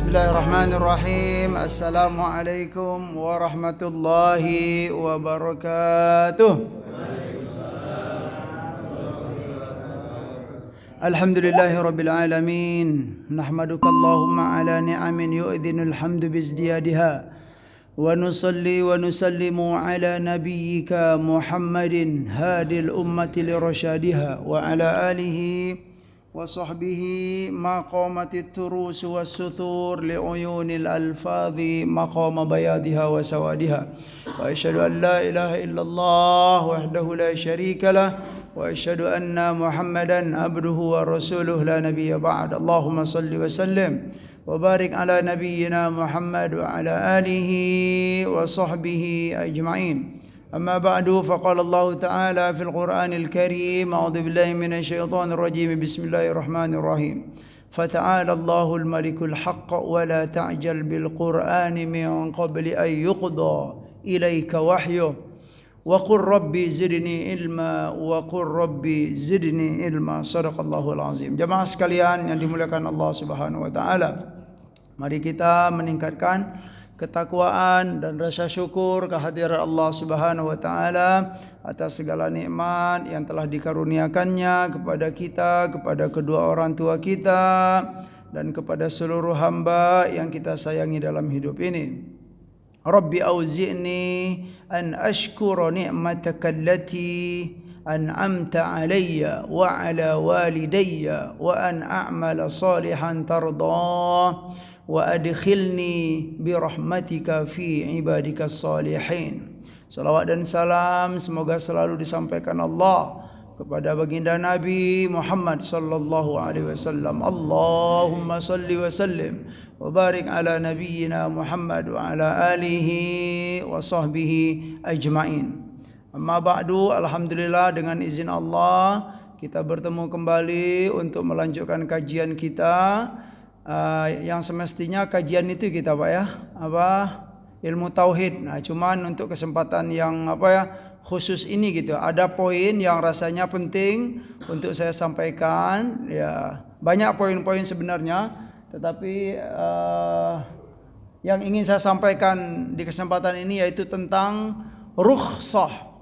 Bismillahirrahmanirrahim. Assalamualaikum warahmatullahi wabarakatuh. Alhamdulillahirabbil alamin. Nahmaduka Allahumma ala ni'amin yu'dhinul hamdu bizdiyadiha. Wa nusalli wa nusallimu ala nabiyyika Muhammadin hadil ummati lirasyadiha wa ala alihi wa sahbihi maqamatit turus was sutur li'uyunil alfadhi maqama bayadiha wa sawadiha wa asyhadu an la ilaha illallah wahdahu la syarika lah wa asyhadu anna Muhammadan abduhu wa rasuluhu la nabiyya ba'd. Allahumma salli wa sallim wa barik ala nabiyyina Muhammad wa ala alihi wa sahbihi ajma'in. أما بعد فقال الله تعالى في القرآن الكريم أعوذ بالله من الشيطان الرجيم بسم الله الرحمن الرحيم فتعالى الله الملك الحق ولا تعجل بالقرآن من قبل أن يقضى إليك وحيه وقل ربي زدني علما وقل ربي زدني علما صدق الله العظيم. Jamaah sekalian yang dimuliakan Allah Subhanahu wa taala, mari kita meningkatkan ketakwaan dan rasa syukur kehadiran Allah Subhanahu wa taala atas segala nikmat yang telah dikaruniakannya kepada kita, kepada kedua orang tua kita dan kepada seluruh hamba yang kita sayangi dalam hidup ini. Rabbi auzi'ni an ashkura ni'mataka allati an'amta alayya wa ala walidayya wa an a'mala salihan tardah wa adkhilni birahmatika fi ibadika salihin. Salawat dan salam semoga selalu disampaikan Allah kepada baginda Nabi Muhammad sallallahu alaihi wasallam. Allahumma salli wa sallim wa barik ala nabiyyina Muhammad wa ala alihi wa sahbihi ajma'in. Amma ba'du, alhamdulillah dengan izin Allah kita bertemu kembali untuk melanjutkan kajian kita. Yang semestinya kajian itu kita Pak ya, ilmu tauhid. Nah, cuman untuk kesempatan yang khusus ini gitu, ada poin yang rasanya penting untuk saya sampaikan. Ya, banyak poin-poin sebenarnya, tetapi yang ingin saya sampaikan di kesempatan ini yaitu tentang rukhsah.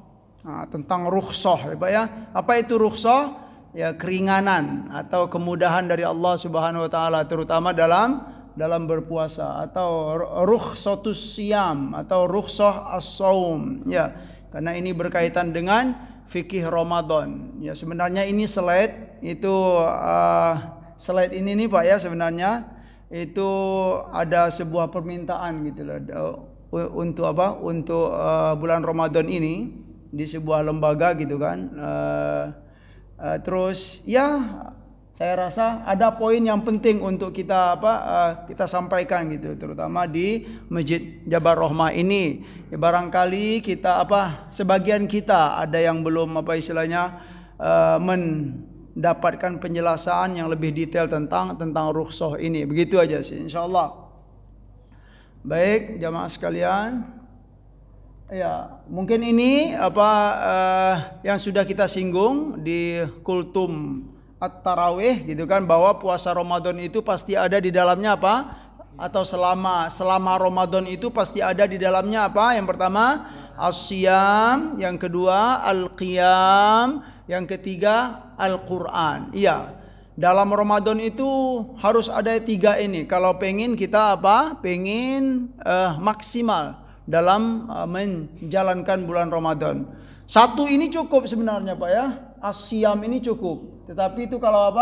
Tentang rukhsah ya Pak ya. Apa itu rukhsah? Ya, keringanan atau kemudahan dari Allah Subhanahu wa taala terutama dalam berpuasa, atau rukhsatus siyam atau rukhsah as-shaum ya, karena ini berkaitan dengan fikih Ramadan. Ya, sebenarnya ini slide itu slide ini nih Pak ya, sebenarnya itu ada sebuah permintaan gitu loh untuk untuk bulan Ramadan ini di sebuah lembaga gitu kan. Terus ya saya rasa ada poin yang penting untuk kita kita sampaikan gitu, terutama di Masjid Jabar Rahmah ini. Ya, barangkali kita sebagian kita ada yang belum mendapatkan penjelasan yang lebih detail tentang rukhsah ini. Begitu aja sih insyaallah. Baik jamaah sekalian. Ya, mungkin ini yang sudah kita singgung di kultum at-tarawih gitu kan, bahwa puasa Ramadan itu pasti ada di dalamnya atau selama Ramadan itu pasti ada di dalamnya Yang pertama as-siyam, yang kedua al-qiyam, yang ketiga al-Qur'an. Iya, dalam Ramadan itu harus ada 3 ini kalau pengen kita pengen maksimal dalam menjalankan bulan Ramadan. 1 ini cukup sebenarnya Pak ya, as-siyam ini cukup. Tetapi itu kalau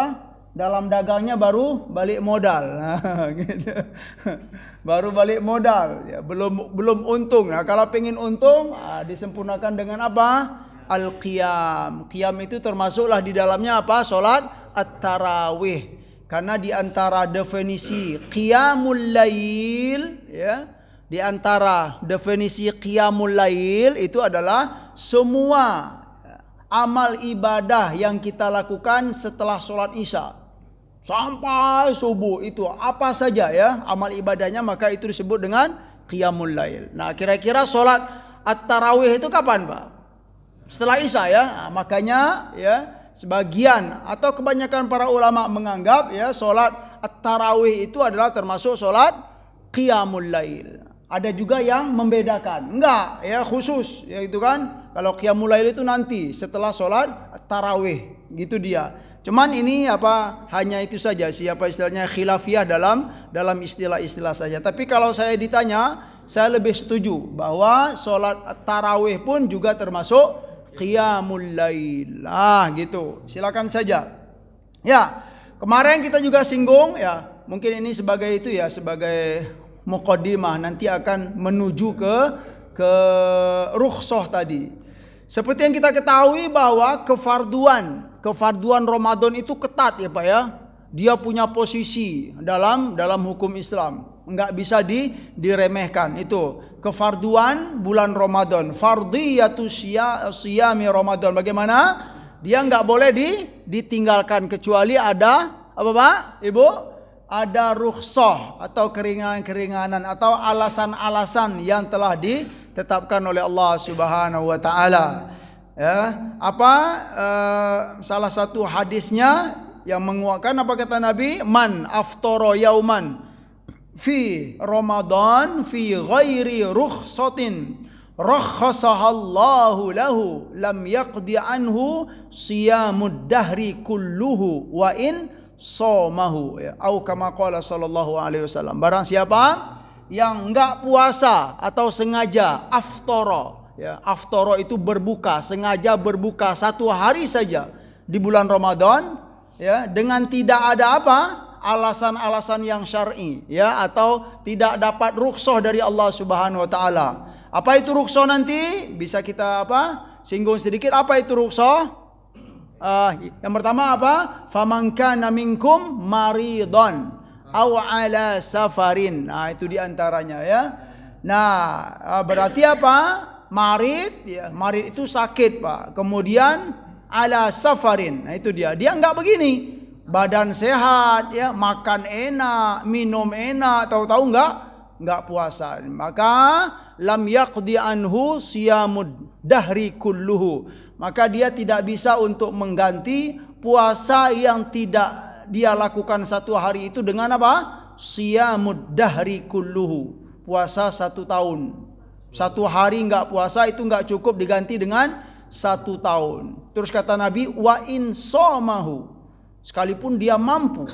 dalam dagangnya baru balik modal. Nah, gitu. Baru balik modal ya, belum untung. Nah, kalau pengen untung disempurnakan dengan al-qiyam. Qiyam itu termasuklah di dalamnya salat at-tarawih. Karena di antara definisi qiyamul lail ya, di antara definisi qiyamul lail itu adalah semua amal ibadah yang kita lakukan setelah sholat isya sampai subuh, itu apa saja ya amal ibadahnya, maka itu disebut dengan qiyamul lail. Nah, kira-kira sholat at-tarawih itu kapan Pak? Setelah isya ya. Nah, makanya ya sebagian atau kebanyakan para ulama menganggap ya sholat tarawih itu adalah termasuk solat qiyamul lail. Ada juga yang membedakan, enggak ya khusus, ya itu kan. Kalau qiyamul lail itu nanti setelah solat tarawih, gitu dia. Cuman ini hanya itu saja, siapa istilahnya khilafiyah dalam istilah-istilah saja. Tapi kalau saya ditanya, saya lebih setuju bahwa solat tarawih pun juga termasuk qiyamul lail. Gitu. Silakan saja. Ya, kemarin kita juga singgung ya, mungkin ini sebagai itu ya, sebagai muqaddimah, nanti akan menuju ke rukhsah tadi. Seperti yang kita ketahui bahwa kefarduan Ramadan itu ketat ya Pak ya. Dia punya posisi dalam hukum Islam, enggak bisa diremehkan. Itu kefarduan bulan Ramadan, fardhiyatu siyami Ramadan. Bagaimana? Dia enggak boleh ditinggalkan kecuali ada apa Pak? Ibu? Ada rukhsah atau keringanan-keringanan atau alasan-alasan yang telah ditetapkan oleh Allah Subhanahu wa taala. Ya, salah satu hadisnya yang menguatkan apa kata Nabi? Man aftara yauman fi Ramadan fi ghairi rukhsatin rakhasahallahu lahu lam yaqdi anhu siyamud dahri kulluhu wa in somahu ya, au kama qala sallallahu alaihi wasallam. Barang siapa yang enggak puasa atau sengaja aftara ya, aftara itu berbuka, sengaja berbuka satu hari saja di bulan Ramadan ya, dengan tidak ada alasan-alasan yang syar'i ya, atau tidak dapat rukhsah dari Allah Subhanahu wa taala. Apa itu rukhsah nanti? Bisa kita singgung sedikit. Apa itu rukhsah? Yang pertama faman kana minkum maridan aw ala safarin. Itu diantaranya ya. Berarti marid ya, marid itu sakit Pak. Kemudian ala safarin. Itu dia enggak begini, badan sehat ya, makan enak, minum enak, tahu-tahu enggak puasa, maka lam yaqdi anhu siyamud dahri kulluhu, maka dia tidak bisa untuk mengganti puasa yang tidak dia lakukan satu hari itu dengan siyamud dahri kulluhu, puasa 1 tahun. 1 hari enggak puasa itu enggak cukup diganti dengan 1 tahun. Terus kata Nabi wa in somahu, sekalipun dia mampu.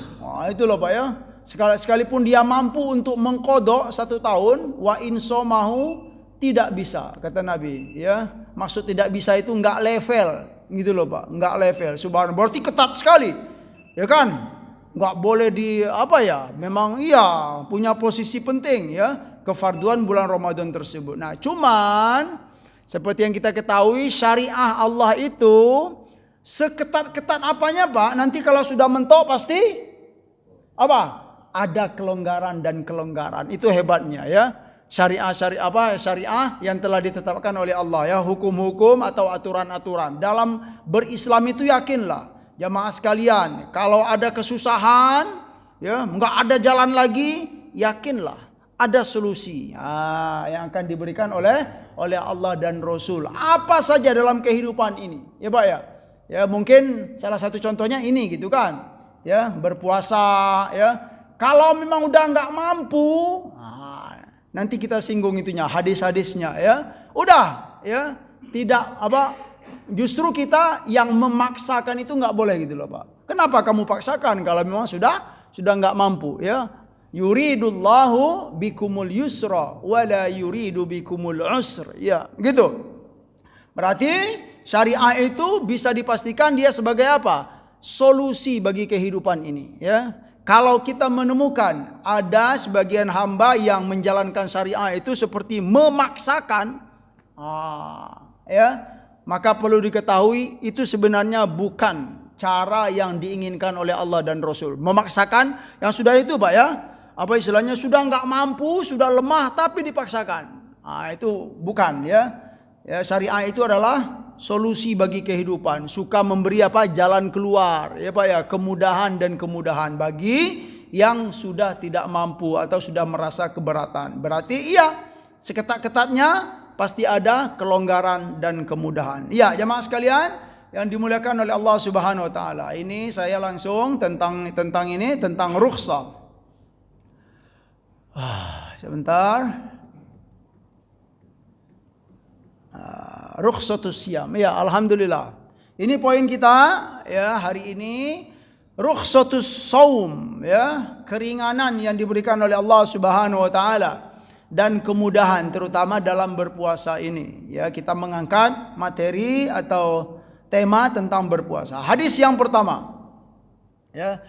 Itu loh Pak ya. Sekalipun dia mampu untuk mengqadha 1 tahun, wa in somahu, tidak bisa kata Nabi ya. Maksud tidak bisa itu enggak level gitu loh Pak, enggak level. Subhanallah, berarti ketat sekali. Ya kan? Enggak boleh memang iya punya posisi penting ya, kefarduan bulan Ramadan tersebut. Cuman seperti yang kita ketahui, syariah Allah itu seketat-ketat apanya Pak, nanti kalau sudah mentok pasti ada kelonggaran dan kelonggaran. Itu hebatnya ya. Syariah yang telah ditetapkan oleh Allah ya, hukum-hukum atau aturan-aturan. Dalam berislam itu yakinlah jamaah sekalian, kalau ada kesusahan ya, enggak ada jalan lagi, yakinlah ada solusi yang akan diberikan oleh Allah dan Rasul. Apa saja dalam kehidupan ini ya Pak ya. Ya mungkin salah satu contohnya ini gitu kan. Ya, berpuasa ya. Kalau memang udah enggak mampu, nanti kita singgung itunya, hadis-hadisnya ya. Udah ya, tidak justru kita yang memaksakan itu enggak boleh gitu loh Pak. Kenapa kamu paksakan kalau memang sudah enggak mampu ya? Yuridullahu bikumul yusra wa la yuridu bikumul usr. Ya, gitu. Berarti syariah itu bisa dipastikan dia sebagai solusi bagi kehidupan ini ya. Kalau kita menemukan ada sebagian hamba yang menjalankan syariah itu seperti memaksakan ya, maka perlu diketahui itu sebenarnya bukan cara yang diinginkan oleh Allah dan Rasul. Memaksakan yang sudah itu Pak ya, istilahnya sudah enggak mampu, sudah lemah tapi dipaksakan. Itu bukan ya. Ya, syariah itu adalah solusi bagi kehidupan, suka memberi jalan keluar ya Pak ya, kemudahan dan kemudahan bagi yang sudah tidak mampu atau sudah merasa keberatan. Berarti iya, seketat-ketatnya pasti ada kelonggaran dan kemudahan. Ya, jamaah sekalian, yang dimuliakan oleh Allah Subhanahu wa taala. Ini saya langsung tentang rukhsah. Sebentar. Rukhsatus siyam. Ya, alhamdulillah. Ini poin kita ya hari ini, rukhsatus saum, ya, keringanan yang diberikan oleh Allah Subhanahu wa taala dan kemudahan terutama dalam berpuasa ini. Ya, kita mengangkat materi atau tema tentang berpuasa. Hadis yang pertama. Ya.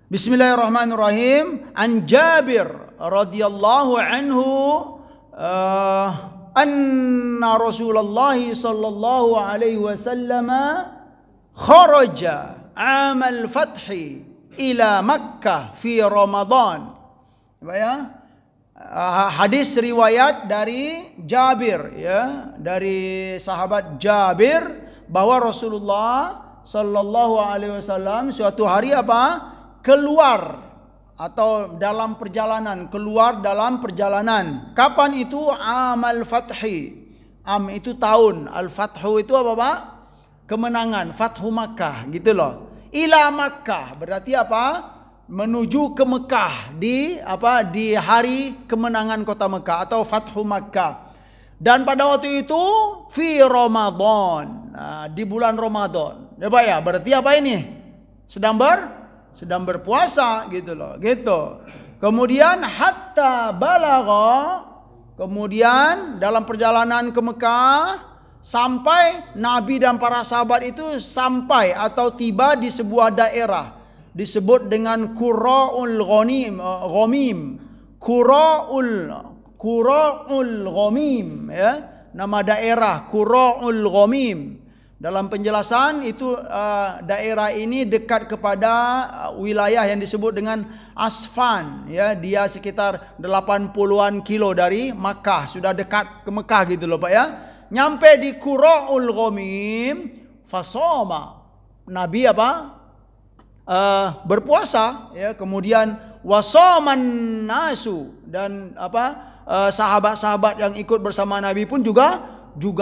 Bismillahirrahmanirrahim. An Jabir radhiyallahu anhu anna Rasulullah sallallahu alaihi wasallam kharaja amal fathi ila Makkah fi Ramadan. Ya. Hadis riwayat dari Jabir, ya, dari sahabat Jabir bahwa Rasulullah sallallahu alaihi wasallam suatu hari keluar atau keluar dalam perjalanan. Kapan itu? Amal fathi. Am itu tahun, al-fathu itu apa, Pak? Kemenangan, Fathu Makkah gitu loh. Ila Makkah berarti apa? Menuju ke Mekah di hari kemenangan kota Mekah atau Fathu Makkah. Dan pada waktu itu fi Ramadan, di bulan Ramadan. Ya Pak ya, berarti apa ini? Sedang berpuasa gitu loh, gitu. Kemudian hatta balagha, kemudian dalam perjalanan ke Mekah sampai Nabi dan para sahabat itu sampai atau tiba di sebuah daerah disebut dengan Qura'ul Ghamim. Qura'ul Ghamim, ya. Nama daerah Qura'ul Ghamim. Dalam penjelasan itu daerah ini dekat kepada wilayah yang disebut dengan Asfan, ya. Dia sekitar 80-an kilo dari Makkah, sudah dekat ke Mekah gitu loh Pak ya. Nyampe di Qura'ul Ghamim, fasoma. Nabi berpuasa, ya. Kemudian wasoman nasu, dan sahabat-sahabat yang ikut bersama Nabi pun juga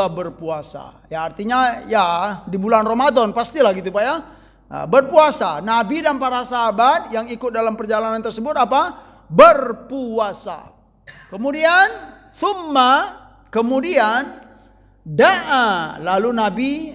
berpuasa. Ya, artinya ya di bulan Ramadan pastilah gitu Pak ya. Berpuasa. Nabi dan para sahabat yang ikut dalam perjalanan tersebut berpuasa. Kemudian da'a, lalu Nabi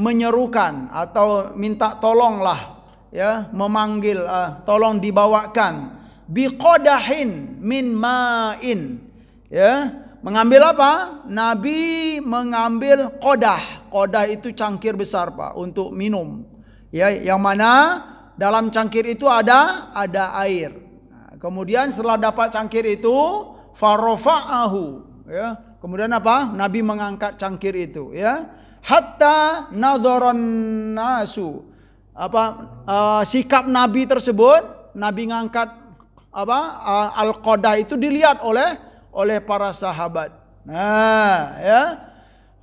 menyerukan atau minta tolonglah, ya, memanggil, tolong dibawakan biqadahin min ma'in, ya. Mengambil apa? Nabi mengambil qadah. Qadah itu cangkir besar Pak untuk minum, ya, yang mana dalam cangkir itu ada air. Kemudian setelah dapat cangkir itu farafa'ahu, ya. Kemudian Nabi mengangkat cangkir itu, ya. Hatta nadharan nasu. Sikap Nabi tersebut, Nabi ngangkat al-qadah itu dilihat oleh para sahabat. Nah, ya.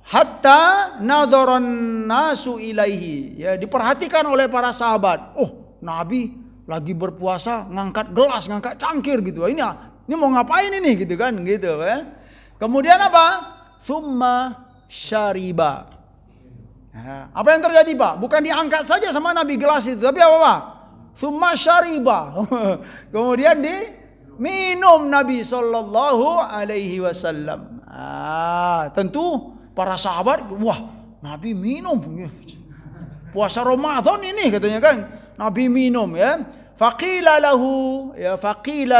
Hatta nadharan nasu ilaihi, ya, diperhatikan oleh para sahabat. Oh, Nabi lagi berpuasa ngangkat gelas, ngangkat cangkir gitu. Ini mau ngapain ini gitu kan, gitu ya. Kemudian Summa syariba. Nah, apa yang terjadi Pak? Bukan diangkat saja sama Nabi gelas itu, tapi apa Pak? Summa syariba. Kemudian diminum Nabi sallallahu alaihi wasallam. Tentu para sahabat, wah, Nabi minum. Puasa Ramadan ini katanya kan. Nabi minum, ya. Faqila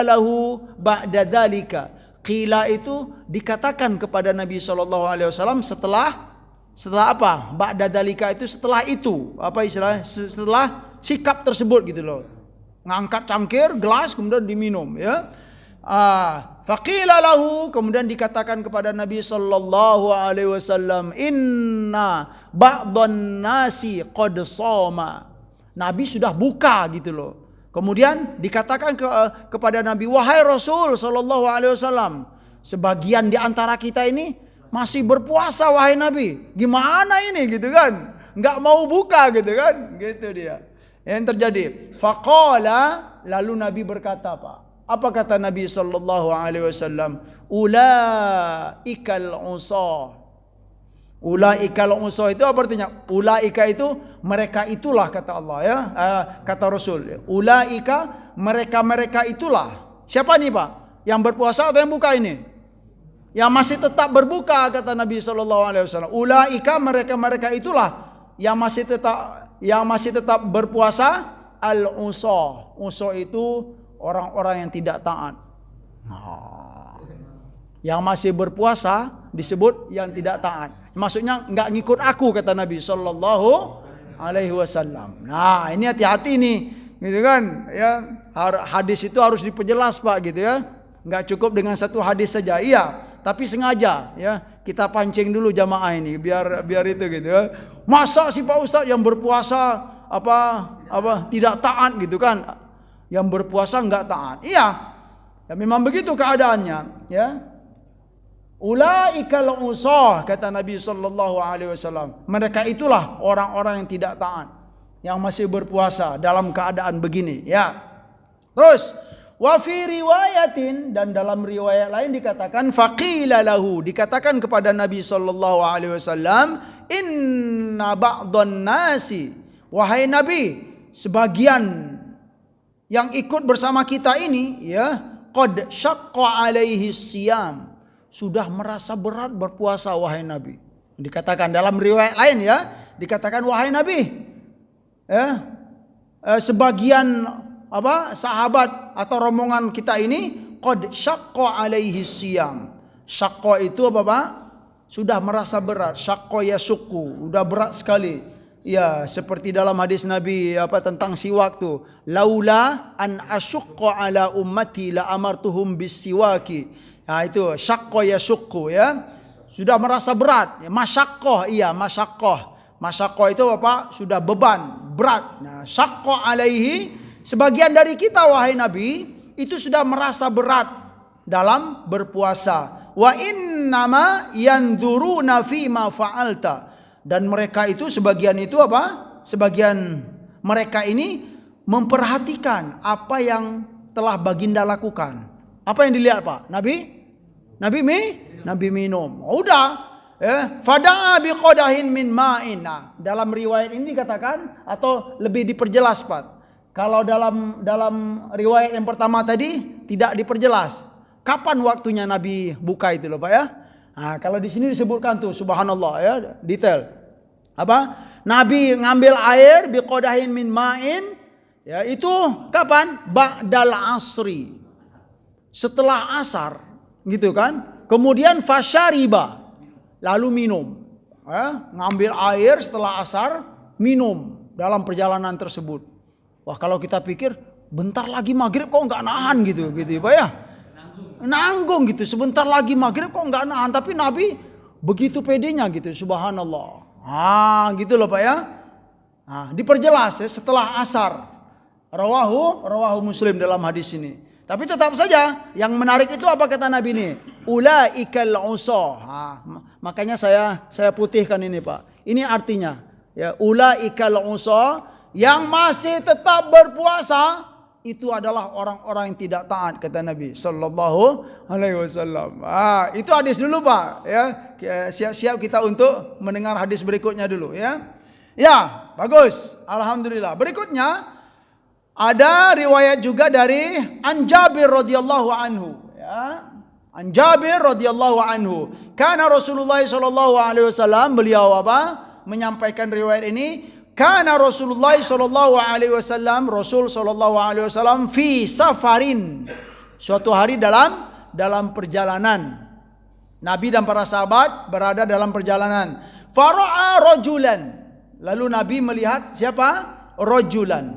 lahu ba'da dzalika. Qila itu dikatakan kepada Nabi sallallahu alaihi wasallam setelah apa? Ba'da dzalika itu setelah itu. Apa istilahnya? Setelah sikap tersebut gitu loh. Ngangkat cangkir, gelas, kemudian diminum, ya. Faqila lahu, kemudian dikatakan kepada Nabi sallallahu alaihi wasallam, inna ba'dhan nasi qad shoma. Nabi sudah buka gitu loh. Kemudian dikatakan kepada Nabi, wahai Rasul sallallahu alaihi wasallam, sebagian di antara kita ini masih berpuasa wahai Nabi. Gimana ini gitu kan? Enggak mau buka gitu kan? Gitu dia. Yang terjadi, faqala, lalu Nabi berkata apa kata Nabi sallallahu alaihi wasallam? Ulaikal usah. Ulaikal usah itu apa artinya? Ulaika itu mereka itulah kata Allah ya, kata Rasul. Ulaika mereka itulah. Siapa nih Pak? Yang berpuasa atau yang buka ini? Yang masih tetap berbuka kata Nabi SAW. Ulaika mereka itulah yang masih tetap berpuasa. Al-usah. Usah itu orang-orang yang tidak taat. Yang masih berpuasa disebut yang tidak taat. Maksudnya enggak ngikut aku kata Nabi sallallahu alaihi wasallam. Nah, ini hati-hati nih, gitu kan? Ya, hadis itu harus diperjelas Pak, gitu ya. Enggak cukup dengan satu hadis saja. Iya, tapi sengaja ya kita pancing dulu jamaah ini biar itu gitu ya. Masa sih Pak Ustadz yang berpuasa tidak taat gitu kan? Yang berpuasa enggak taat. Iya. Ya memang begitu keadaannya, ya. Ulaikal usah kata Nabi sallallahu alaihi wasallam. Mereka itulah orang-orang yang tidak taat, yang masih berpuasa dalam keadaan begini, ya. Terus wa fi riwayatin, dan dalam riwayat lain dikatakan faqila lahu, dikatakan kepada Nabi sallallahu alaihi wasallam, inna ba'dhan nasi, wahai Nabi, sebagian yang ikut bersama kita ini ya, qad syaqqa alaihi siyam, sudah merasa berat berpuasa wahai Nabi. Dikatakan dalam riwayat lain ya, dikatakan wahai Nabi, ya, sebagian sahabat atau rombongan kita ini qad syaqqa alaihi siyam. Syaqqa itu apa Pak? Sudah merasa berat. Syaqqa yasuqu, udah berat sekali. Ya, seperti dalam hadis Nabi tentang siwak tuh. Laula an asyqa ala ummati la amartuhum bisiwaki. Nah itu syaqqa yasuqu ya. Sudah merasa berat. Ya, masyaqqah, iya masyaqqah. Masyaqqah itu Bapak sudah beban, berat. Nah, syaqqa alaihi, sebagian dari kita wahai Nabi itu sudah merasa berat dalam berpuasa. Wa innama yanzuruna fi ma fa'alta. Dan mereka itu sebagian itu sebagian mereka ini memperhatikan apa yang telah baginda lakukan. Apa yang dilihat Pak? Nabi minum. Udah, ya, fada'a biqadahin min ma'in. Nah, dalam riwayat ini dikatakan atau lebih diperjelas Pak. Kalau dalam riwayat yang pertama tadi tidak diperjelas. Kapan waktunya Nabi buka itu loh Pak ya? Nah, kalau di sini disebutkan tuh subhanallah ya, detail. Nabi ngambil air biqadahin min ma'in, ya itu kapan? Ba'dal asri. Setelah asar, gitu kan? Kemudian fasyariba, lalu minum. Ya, ngambil air setelah asar, minum dalam perjalanan tersebut. Wah, kalau kita pikir bentar lagi maghrib kok nggak nahan gitu Pak ya? Nanggung gitu, sebentar lagi maghrib kok nggak nahan, tapi Nabi begitu pedenya gitu, subhanallah. Gitu loh Pak ya. Diperjelas ya, setelah asar. Rawahu Muslim dalam hadis ini. Tapi tetap saja yang menarik itu apa kata Nabi ini? Ulaikal usah. Makanya saya putihkan ini Pak. Ini artinya ya, ulaikal usah, yang masih tetap berpuasa itu adalah orang-orang yang tidak taat kata Nabi sallallahu alaihi wasallam. Itu hadis dulu Pak ya. Siap-siap kita untuk mendengar hadis berikutnya dulu ya. Ya, bagus. Alhamdulillah. Berikutnya ada riwayat juga dari An Jabir radhiyallahu anhu ya. An Jabir radhiyallahu anhu. Karena Rasulullah sallallahu alaihi wasallam beliau menyampaikan riwayat ini. Kana Rasulullah sallallahu alaihi wasallam, Rasul sallallahu alaihi wasallam fi safarin. Suatu hari dalam perjalanan. Nabi dan para sahabat berada dalam perjalanan. Fara'a rajulan. Lalu Nabi melihat siapa? Rajulan.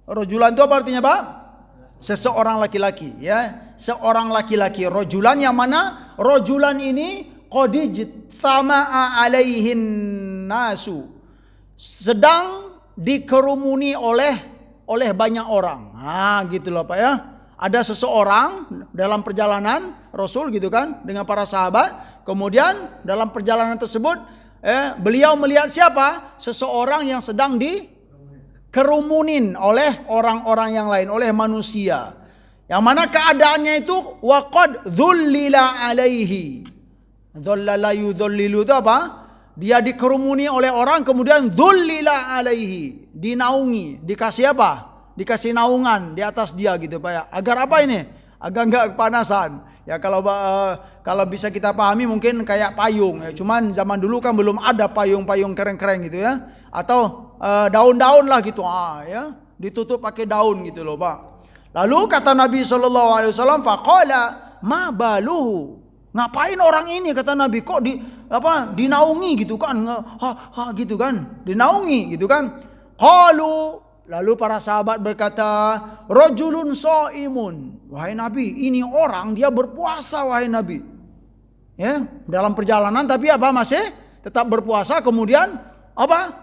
Rajulan itu apa artinya, Pak? Seseorang laki-laki, ya. Seorang laki-laki. Rajulan yang mana? Rajulan ini qadijtama'a alaihin nasu. Sedang dikerumuni oleh banyak orang. Gitu loh Pak ya. Ada seseorang dalam perjalanan Rasul gitu kan dengan para sahabat. Kemudian dalam perjalanan tersebut beliau melihat siapa? Seseorang yang sedang dikerumunin oleh orang-orang yang lain, oleh manusia. Yang mana keadaannya itu waqad dzullila alaihi. Dzallala yudzellilu itu apa? Dia dikerumuni oleh orang, kemudian dhullila alaihi, dinaungi, dikasih apa? Dikasih naungan di atas dia gitu Pak ya. Agar apa ini? Agar enggak kepanasan. Ya kalau bisa kita pahami mungkin kayak payung ya. Cuman zaman dulu kan belum ada payung-payung keren-keren gitu ya. Atau daun-daun lah gitu. Ya, ditutup pakai daun gitu loh Pak. Lalu kata Nabi SAW, faqala ma baluhu. Ngapain orang ini, kata Nabi, kok dinaungi gitu kan, gitu kan, dinaungi gitu kan. Qalu, lalu para sahabat berkata, rajulun shaimun. Wahai Nabi, ini orang dia berpuasa wahai Nabi. Ya, dalam perjalanan tapi masih tetap berpuasa, kemudian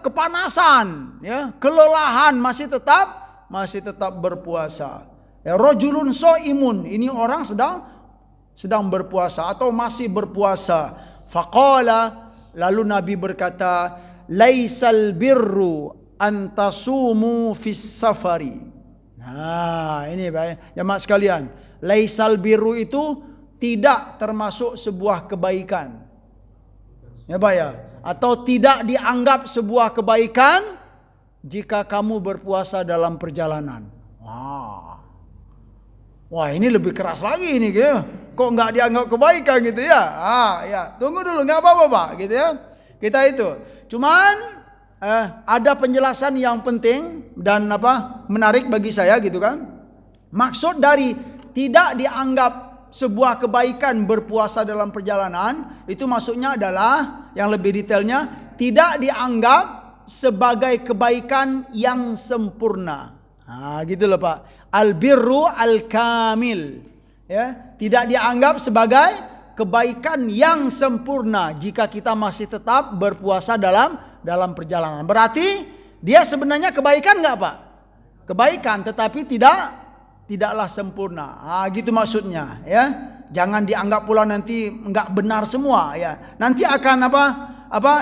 kepanasan, ya, kelelahan, masih tetap berpuasa. Ya, rajulun shaimun, ini orang sedang berpuasa atau masih berpuasa. Faqala, lalu Nabi berkata, laisal birru antasumu fis safari. Nah, ini Pak, jemaah sekalian, laisal birru itu tidak termasuk sebuah kebaikan. Ya Pak ya, atau tidak dianggap sebuah kebaikan jika kamu berpuasa dalam perjalanan. Wah, ini lebih keras lagi ini gitu. Kok nggak dianggap kebaikan gitu ya? Ya, tunggu dulu, nggak apa-apa Pak, gitu ya. Kita itu. Cuman ada penjelasan yang penting dan menarik bagi saya gitu kan. Maksud dari tidak dianggap sebuah kebaikan berpuasa dalam perjalanan itu maksudnya adalah yang lebih detailnya tidak dianggap sebagai kebaikan yang sempurna. Gitu loh Pak. Al-birru al-kamil, ya, tidak dianggap sebagai kebaikan yang sempurna jika kita masih tetap berpuasa dalam perjalanan. Berarti dia sebenarnya kebaikan enggak Pak? Kebaikan, tetapi tidaklah sempurna. Gitu maksudnya, ya. Jangan dianggap pula nanti enggak benar semua, ya. Nanti akan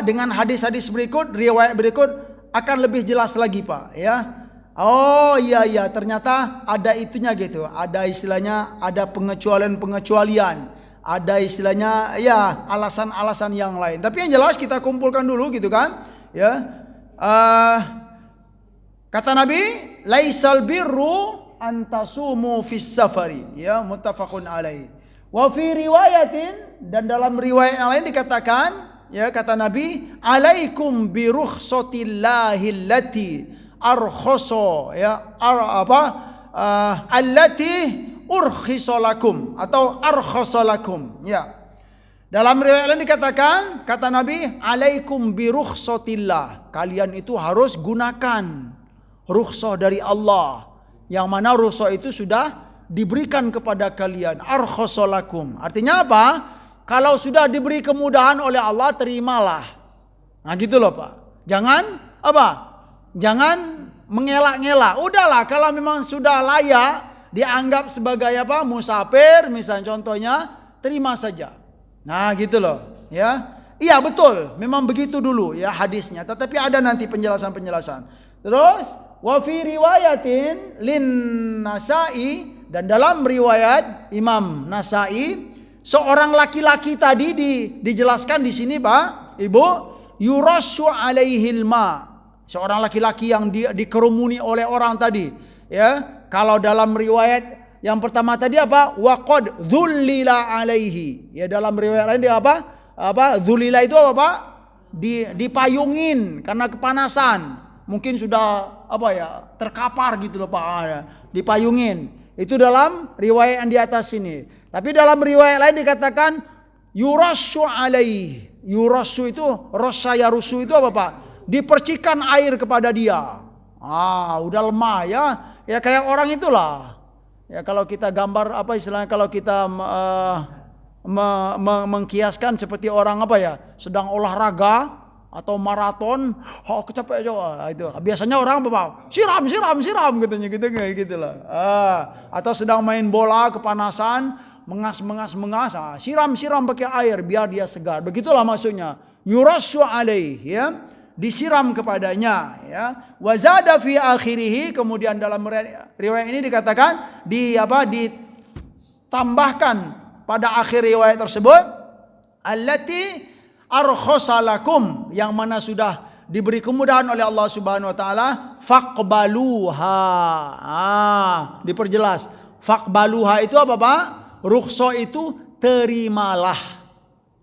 dengan hadis-hadis berikut, riwayat berikut akan lebih jelas lagi Pak, ya. Oh iya, ternyata ada itunya gitu. Ada istilahnya, ada pengecualian. Ada istilahnya ya alasan-alasan yang lain. Tapi yang jelas kita kumpulkan dulu gitu kan. Ya, kata Nabi, laisal birru antasumu fis safari. Ya, muttafaqun alaih. Wa fi riwayatin, dan dalam riwayat yang lain dikatakan, ya, kata Nabi, alaikum bi rukhsatillahi allati arkhoso, ya, allati urkhisolakum atau arkhosolakum, ya. Dalam riwayat lain dikatakan, kata Nabi, alaikum bi rukhsatillah, kalian itu harus gunakan rukhsah dari Allah, yang mana rukhsah itu sudah diberikan kepada kalian. Arkhosolakum artinya apa? Kalau sudah diberi kemudahan oleh Allah, terimalah. Nah gitu loh Pak. Jangan mengelak-ngelak. Udahlah, kalau memang sudah layak dianggap sebagai musafir misalnya contohnya, terima saja. Nah gitu loh, ya. Iya betul, memang begitu dulu ya hadisnya, tetapi ada nanti penjelasan-penjelasan. Terus wa fi riwayatin lin Nasa'i, dan dalam riwayat Imam Nasa'i, seorang laki-laki tadi dijelaskan di sini Pak, Ibu, yurashu alaihil ma. Seorang laki-laki yang dikerumuni oleh orang tadi, ya. Kalau dalam riwayat yang pertama tadi waqad dhullila alaihi. Ya, dalam riwayat lain dia dhullila itu Pak? Dipayungin karena kepanasan. Mungkin sudah terkapar gitu loh Pak. Dipayungin. Itu dalam riwayat yang di atas sini. Tapi dalam riwayat lain dikatakan yurashu alaihi. Yurashu itu rasa yarusu itu Pak? Dipercikan air kepada dia. Udah lemah ya. Ya kayak orang itulah. Ya kalau kita gambar istilahnya, kalau kita mengkiaskan seperti orang sedang olahraga atau maraton, kecapean itu. Biasanya orang siram katanya gitu lah. Atau sedang main bola kepanasan, mengas, siram pakai air biar dia segar. Begitulah maksudnya. Yurashu alaih, ya. Disiram kepadanya, ya. Wazada fi akhirih, kemudian dalam riwayat ini dikatakan ditambahkan pada akhir riwayat tersebut, allati arkhosalakum, yang mana sudah diberi kemudahan oleh Allah Subhanahu wa taala, faqbaluha. Diperjelas. Faqbaluha itu apa, Pak? Rukhsah itu terimalah.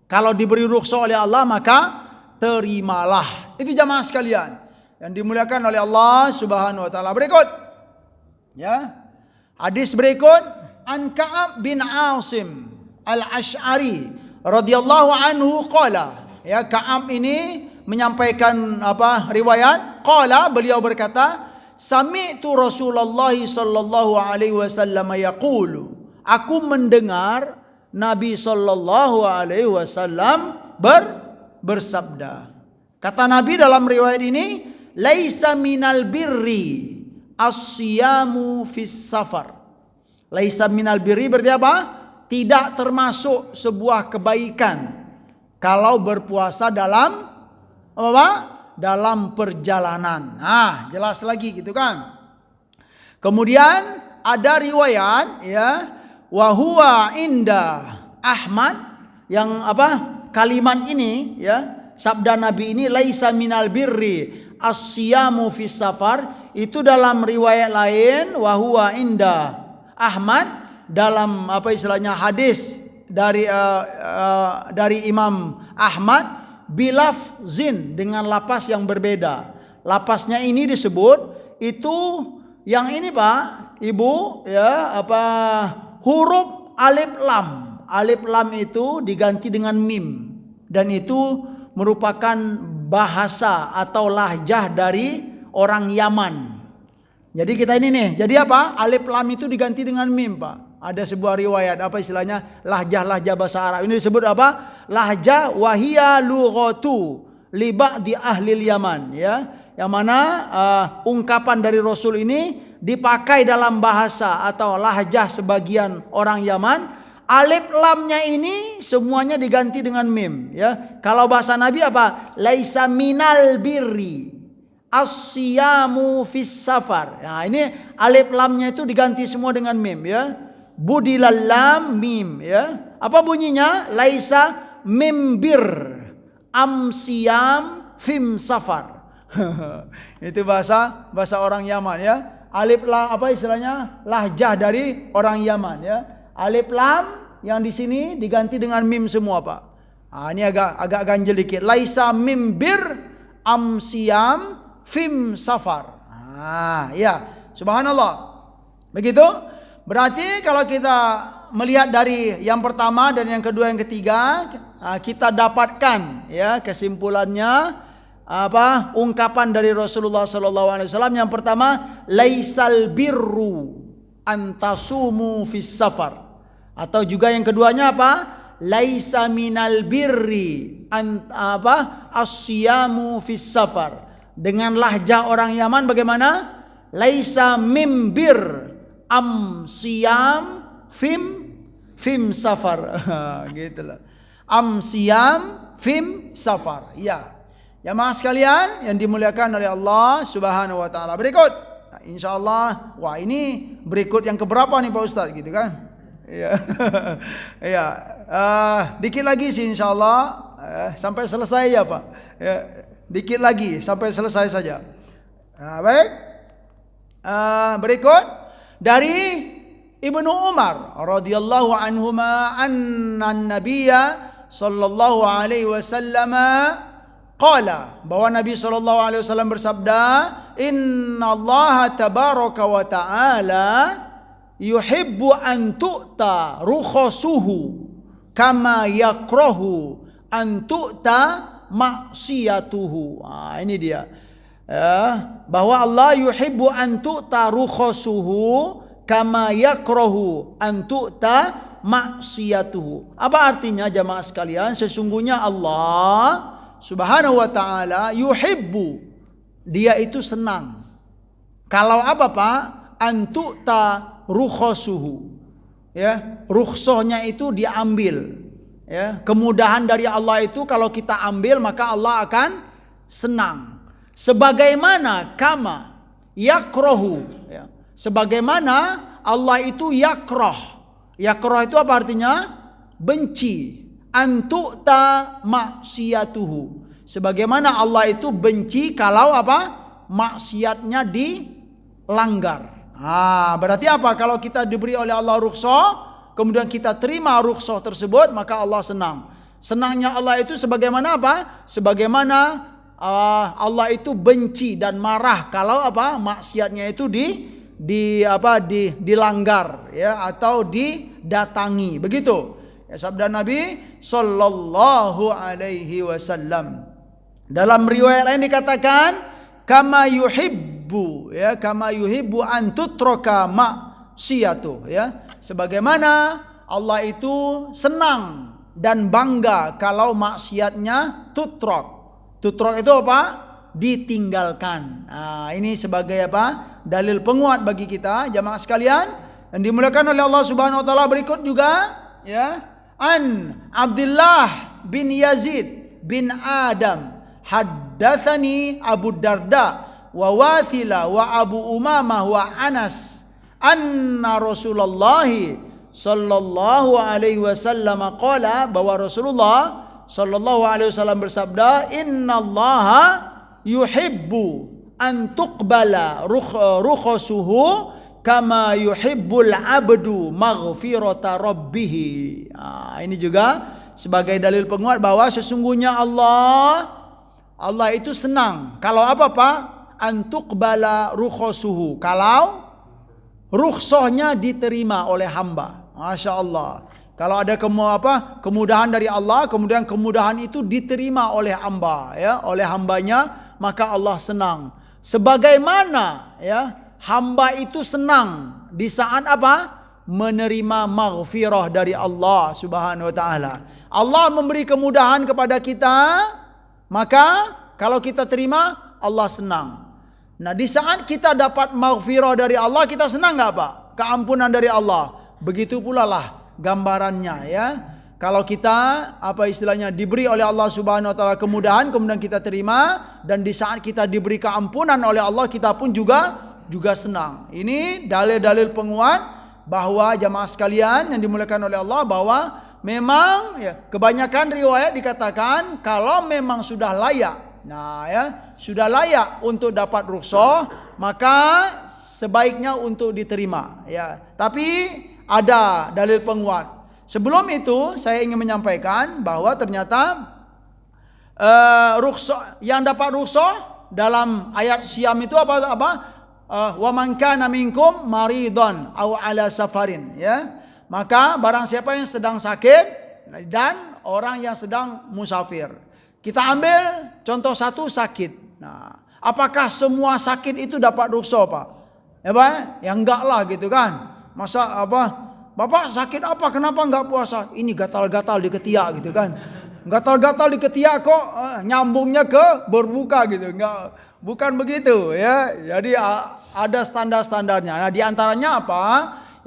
Kalau diberi rukhsah oleh Allah maka terimalah. Itu jamaah sekalian yang dimuliakan oleh Allah Subhanahu wa taala. Berikut ya. Hadis berikut, an Ka'ab bin Asim Al-Asy'ari radhiyallahu anhu qala. Ya, Ka'ab ini menyampaikan riwayat, qala, beliau berkata, sami'tu Rasulullah sallallahu alaihi wasallam yaqulu, aku mendengar Nabi sallallahu alaihi wasallam bersabda. Kata Nabi dalam riwayat ini, laisa minal birri as-siyamu fis safar. Laisa minal birri berarti apa? Tidak termasuk sebuah kebaikan kalau berpuasa dalam apa? Dalam perjalanan. Nah, jelas lagi gitu kan. Kemudian ada riwayat ya, wa huwa inda Ahmad, yang kalimat ini ya, sabda Nabi ini laisa minal birri as-siyamu fis safar, itu dalam riwayat lain wa huwa inda Ahmad, dalam hadis dari Imam Ahmad, bilafzin, dengan lapas yang berbeda. Lapasnya ini disebut itu yang ini, Pak, Ibu, ya, huruf alif lam. Alif lam itu diganti dengan mim, dan itu merupakan bahasa atau lahjah dari orang Yaman. Jadi kita ini nih, jadi apa? Alif lam itu diganti dengan mim, Pak. Ada sebuah riwayat istilahnya lahjah-lahjah bahasa Arab. Ini disebut apa? Lahjah wahia lughatu li ba'di ahli Yaman, ya. Yang mana ungkapan dari Rasul ini dipakai dalam bahasa atau lahjah sebagian orang Yaman. Alif lamnya ini semuanya diganti dengan mim, ya. Kalau bahasa Nabi apa? Laisa minal birri as-siyamu fis safar. Nah, ini alif lamnya itu diganti semua dengan mim, ya. Budilal lam mim, ya. Apa bunyinya? Laisa mimbir amsiyam fim safar. Itu bahasa orang Yaman, ya. Alif lam istilahnya? Lahjah dari orang Yaman, ya. Alif lam yang di sini diganti dengan mim semua, Pak. Nah, ini agak ganjel dikit. Laisa mimbir amsiyam fim safar. Ya, subhanallah. Begitu? Berarti kalau kita melihat dari yang pertama dan yang kedua, yang ketiga, kita dapatkan ya kesimpulannya ungkapan dari Rasulullah sallallahu alaihi wasallam. Yang pertama, laisal birru antasumu fis safar. Atau juga yang keduanya apa? Laisa minal birri as-siyamu fis safar. Dengan lahjah orang Yaman bagaimana? Laisa mimbir am siyam fim safar. Gitulah. Am siyam fim safar. Ya. Jamaah sekalian yang dimuliakan oleh Allah Subhanahu wa taala. Berikut. Nah, insyaallah, wah ini berikut yang keberapa nih Pak Ustaz, gitu kan? Iya. Ya. Dikit lagi sih insyaallah, sampai selesai ya, Pak. Ya. Dikit lagi sampai selesai saja. Baik. Berikut dari Ibnu Umar radhiyallahu anhuma anna nabiyya sallallahu alaihi wasallam qala, bahwa Nabi sallallahu alaihi wasallam bersabda, innallaha tabaraka wa ta'ala yuhibbu an tu'ta rukhasuhu kama yakrahu an tu'ta maksiyatuhu. Ini dia. Bahwa Allah yuhibbu an tu'ta rukhasuhu kama yakrahu an tu'ta maksiyatuhu. Apa artinya jamaah sekalian? Sesungguhnya Allah Subhanahu wa ta'ala yuhibbu, dia itu senang kalau apa, Pak? An tu'ta rukhasuhu. Ya, rukhsahnya itu diambil. Ya, kemudahan dari Allah itu kalau kita ambil maka Allah akan senang. Sebagaimana kama yakrohu, ya, sebagaimana Allah itu yakroh. Yakroh itu apa artinya? Benci antu'ta maksiatuhu. Sebagaimana Allah itu benci kalau maksiatnya dilanggar. Berarti apa? Kalau kita diberi oleh Allah rukhsah, kemudian kita terima rukhsah tersebut, maka Allah senang. Senangnya Allah itu sebagaimana apa? Sebagaimana Allah itu benci dan marah kalau maksiatnya itu dilanggar ya, atau didatangi. Begitu. Ya, sabda Nabi sallallahu alaihi wasallam. Dalam riwayat lain dikatakan kama yuhibbu an tutraka maksiyatu ya. Sebagaimana Allah itu senang dan bangga kalau maksiatnya tutrok. Tutrok itu apa? Ditinggalkan. Ini sebagai dalil penguat bagi kita jamaah sekalian yang dimuliakan oleh Allah Subhanahu wa taala. Berikut juga ya, an Abdullah bin Yazid bin Adam haddatsani Abu Darda wa Wathila wa Abu Umamah wa Anas anna Rasulullah sallallahu alaihi wasallam qala, bahwa Rasulullah sallallahu alaihi wasallam bersabda, innallaha yuhibbu an tuqbala rukhsuhu kama yuhibbul abdu maghfirata rabbih. Ini juga sebagai dalil penguat bahwa sesungguhnya Allah itu senang kalau an tuqbala rukhsuhu, kalau rukhsahnya diterima oleh hamba. Masya Allah. Kalau ada kemudahan dari Allah, kemudian kemudahan itu diterima oleh hamba ya, oleh hambanya, maka Allah senang. Sebagaimana ya hamba itu senang di saat menerima maghfirah dari Allah Subhanahu wa taala. Allah memberi kemudahan kepada kita, maka kalau kita terima Allah senang. Nah, di saat kita dapat maghfirah dari Allah, kita senang enggak keampunan dari Allah. Begitu pula lah gambarannya ya. Kalau kita istilahnya diberi oleh Allah Subhanahu wa taala kemudahan, kemudian kita terima, dan di saat kita diberi keampunan oleh Allah, kita pun juga senang. Ini dalil-dalil penguat bahwa jamaah sekalian yang dimuliakan oleh Allah, bahwa memang ya, kebanyakan riwayat dikatakan kalau memang sudah layak, sudah layak untuk dapat rukhsah, maka sebaiknya untuk diterima ya. Tapi ada dalil penguat. Sebelum itu saya ingin menyampaikan bahwa ternyata rukhsah, yang dapat rukhsah dalam ayat Syam itu wa man kana minkum maridhan aw ala safarin ya. Maka barang siapa yang sedang sakit dan orang yang sedang musafir. Kita ambil contoh satu, sakit. Nah, apakah semua sakit itu dapat rukhsah, Pak? Ya, Pak? Ya enggak lah gitu kan. Masa Bapak sakit apa? Kenapa enggak puasa? Ini gatal-gatal di ketiak gitu kan. Gatal-gatal di ketiak kok nyambungnya ke berbuka gitu. Enggak, bukan begitu ya. Jadi ada standar-standarnya. Nah, di antaranya apa?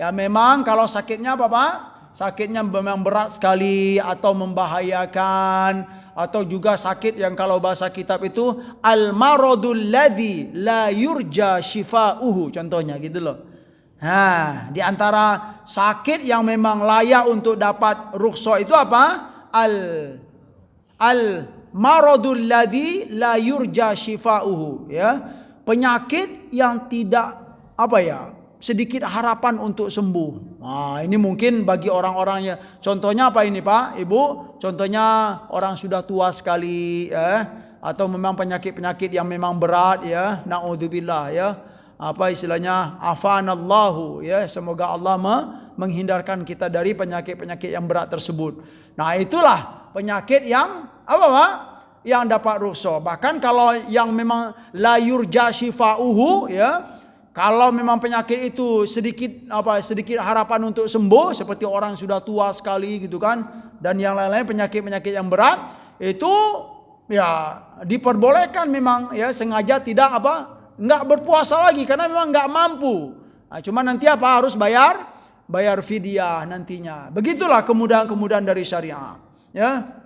Ya memang kalau sakitnya Pak? Sakitnya memang berat sekali atau membahayakan, atau juga sakit yang kalau bahasa kitab itu al-maradul ladzi la yurja shifauhu, contohnya gitu loh. Di antara sakit yang memang layak untuk dapat rukhsah itu al-maradul ladzi la yurja shifauhu ya. Penyakit yang tidak sedikit harapan untuk sembuh. Ini mungkin bagi orang-orang yang, contohnya ini Pak, Ibu? Contohnya orang sudah tua sekali atau memang penyakit-penyakit yang memang berat ya, naudzubillah ya. Istilahnya afanallahu ya, semoga Allah menghindarkan kita dari penyakit-penyakit yang berat tersebut. Nah, itulah penyakit yang yang dapat rukhsah. Bahkan kalau yang memang la yurja shifauhu ya, kalau memang penyakit itu sedikit harapan untuk sembuh, seperti orang sudah tua sekali gitu kan, dan yang lain-lain penyakit-penyakit yang berat, itu ya diperbolehkan memang ya, sengaja tidak enggak berpuasa lagi karena memang enggak mampu. Cuma nanti harus bayar fidyah nantinya. Begitulah kemudahan-kemudahan dari syariat ya.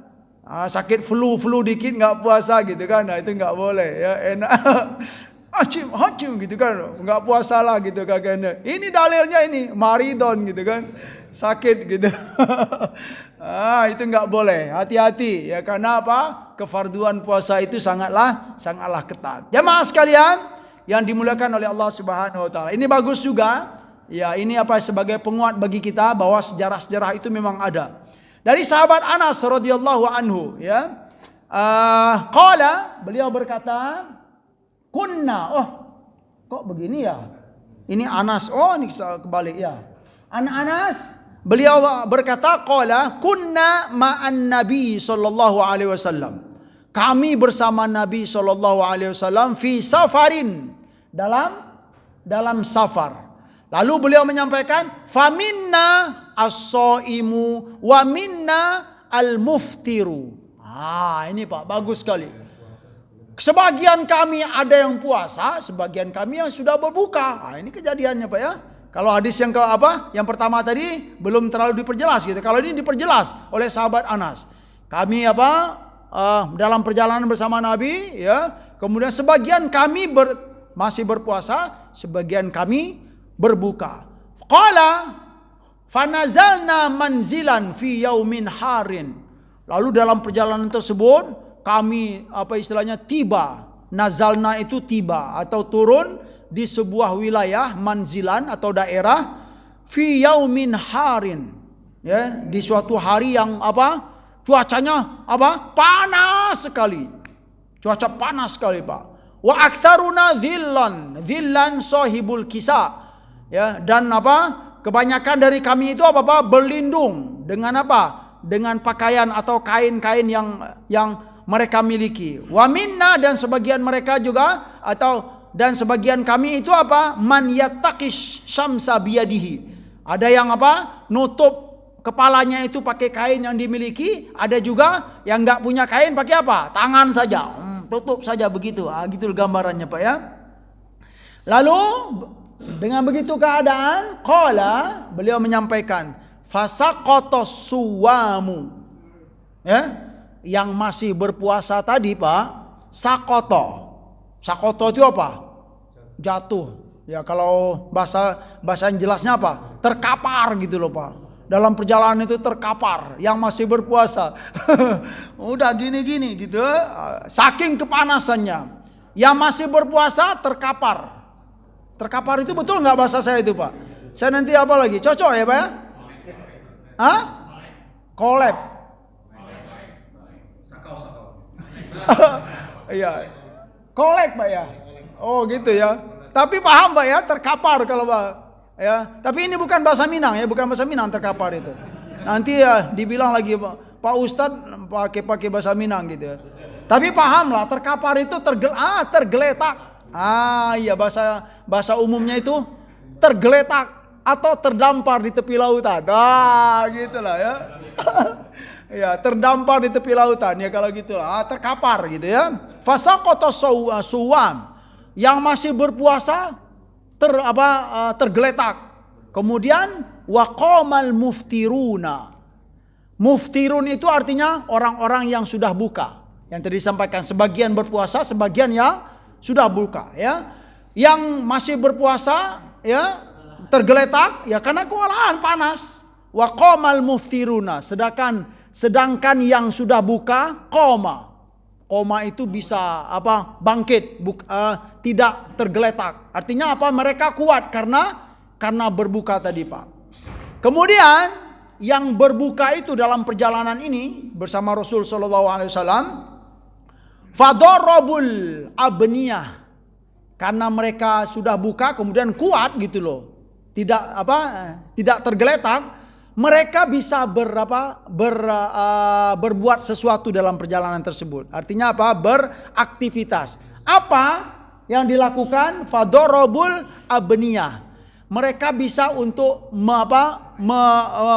Sakit flu dikit enggak puasa gitu kan. Nah, itu enggak boleh ya, enak. hacim gitu kan, nggak puasa lah gitu kan. Ini dalilnya ini maridon gitu kan, sakit gitu. Itu nggak boleh, hati-hati ya, karena apa? Kefarduan puasa itu sangatlah ketat. Jemaah sekalian yang dimuliakan oleh Allah Subhanahu wa taala. Ini bagus juga. Ya, ini apa sebagai penguat bagi kita bahwa sejarah-sejarah itu memang ada. Dari sahabat Anas radhiyallahu anhu ya. Qala, beliau berkata, kunna, kok begini ya? Ini Anas, ini kebalik ya. Anas, beliau berkata, qala kunna ma'an Nabi sallallahu alaihi wasallam. Kami bersama Nabi sallallahu alaihi wasallam fi safarin, dalam safar. Lalu beliau menyampaikan, faminna as-shaimu wa minna al-muftiru. Ini Pak, bagus sekali. Sebagian kami ada yang puasa, sebagian kami yang sudah berbuka. Ini kejadiannya Pak ya. Kalau hadis yang yang pertama tadi belum terlalu diperjelas gitu. Kalau ini diperjelas oleh sahabat Anas. Kami dalam perjalanan bersama Nabi ya. Kemudian sebagian kami masih berpuasa, sebagian kami berbuka. Qala fanazalna manzilan fi yaumin harin. Lalu dalam perjalanan tersebut kami tiba. Nazalna itu tiba atau turun di sebuah wilayah manzilan atau daerah fi yaumin harin. Ya, di suatu hari yang cuacanya panas sekali. Cuaca panas sekali, Pak. Wa aktsaruna dhillan sahibul kisa. Ya, dan kebanyakan dari kami itu berlindung dengan dengan pakaian atau kain-kain yang mereka miliki. Wa minna, dan sebagian mereka juga dan sebagian kami itu man yattaqish syamsa biyadihi. Ada yang nutup kepalanya itu pakai kain yang dimiliki, ada juga yang enggak punya kain pakai tangan saja. Tutup saja begitu. Gitu gambarannya Pak ya. Lalu dengan begitu keadaan, qala, beliau menyampaikan, fasaqatos suwamu. Ya, yang masih berpuasa tadi Pak, sakoto. Sakoto itu jatuh. Ya, kalau bahasa jelasnya terkapar gitu loh Pak. Dalam perjalanan itu terkapar yang masih berpuasa. Udah gini-gini gitu. Saking kepanasannya. Yang masih berpuasa terkapar. Terkapar itu betul nggak bahasa saya itu Pak? Saya nanti lagi? Cocok ya Pak ya? Kolab. Iya. Kolek Pak ya. Oh gitu ya. Tapi paham Pak ya, terkapar kalau Pak ya. Tapi ini bukan bahasa Minang ya, bukan bahasa Minang terkapar itu. Nanti ya dibilang lagi Pak Ustadz pakai bahasa Minang gitu ya. Tapi paham lah, terkapar itu tergeletak. Iya, bahasa umumnya itu tergeletak atau terdampar di tepi lautan. Gitulah ya. Ya, terdampar di tepi lautan ya kalau gitulah, terkapar gitu ya. Fasaqata suwam, yang masih berpuasa tergeletak. Kemudian waqamal muftiruna. Muftirun itu artinya orang-orang yang sudah buka. Yang tadi disampaikan, sebagian berpuasa, sebagian yang sudah buka ya. Yang masih berpuasa ya tergeletak ya karena kewalahan panas. Waqamal muftiruna, sedangkan yang sudah buka koma itu bisa bangkit, tidak tergeletak. Artinya mereka kuat karena berbuka tadi Pak. Kemudian yang berbuka itu dalam perjalanan ini bersama Rasul sallallahu alaihi wasallam, fadarabul abniyah, karena mereka sudah buka kemudian kuat gitu loh. Tidak tergeletak. Mereka bisa berbuat sesuatu dalam perjalanan tersebut. Artinya beraktivitas. Apa yang dilakukan? Fadarabul abniyah. Mereka bisa untuk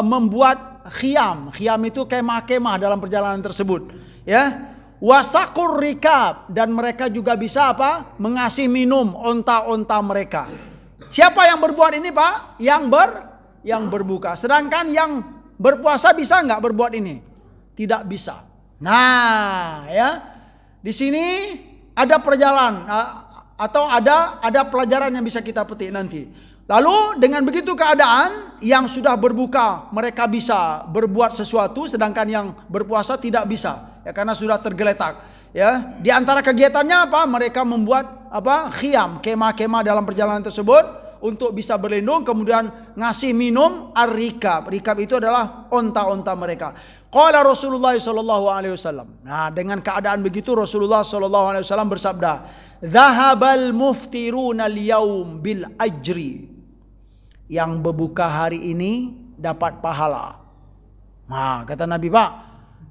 membuat khiyam. Khiyam itu kemah-kemah dalam perjalanan tersebut. Ya. Wasakur rikab, dan mereka juga bisa mengasih minum onta-onta mereka. Siapa yang berbuat ini Pak? Yang berbuka. Sedangkan yang berpuasa bisa nggak berbuat ini? Tidak bisa. Nah, ya. Di sini ada perjalanan. atau ada pelajaran yang bisa kita petik nanti. Lalu dengan begitu keadaan, yang sudah berbuka mereka bisa berbuat sesuatu, sedangkan yang berpuasa tidak bisa, ya, karena sudah tergeletak. Ya, di antara kegiatannya apa? Mereka membuat khiyam, kemah-kemah dalam perjalanan tersebut untuk bisa berlindung, kemudian ngasih minum ar-rikab. Rikab itu adalah onta-onta mereka. Qala Rasulullah sallallahu alaihi wasallam. Nah, dengan keadaan begitu Rasulullah sallallahu alaihi wasallam bersabda, "Dhahabal muftiruna al-yaum bil ajri." Yang berbuka hari ini dapat pahala. Nah, kata Nabi, Pak,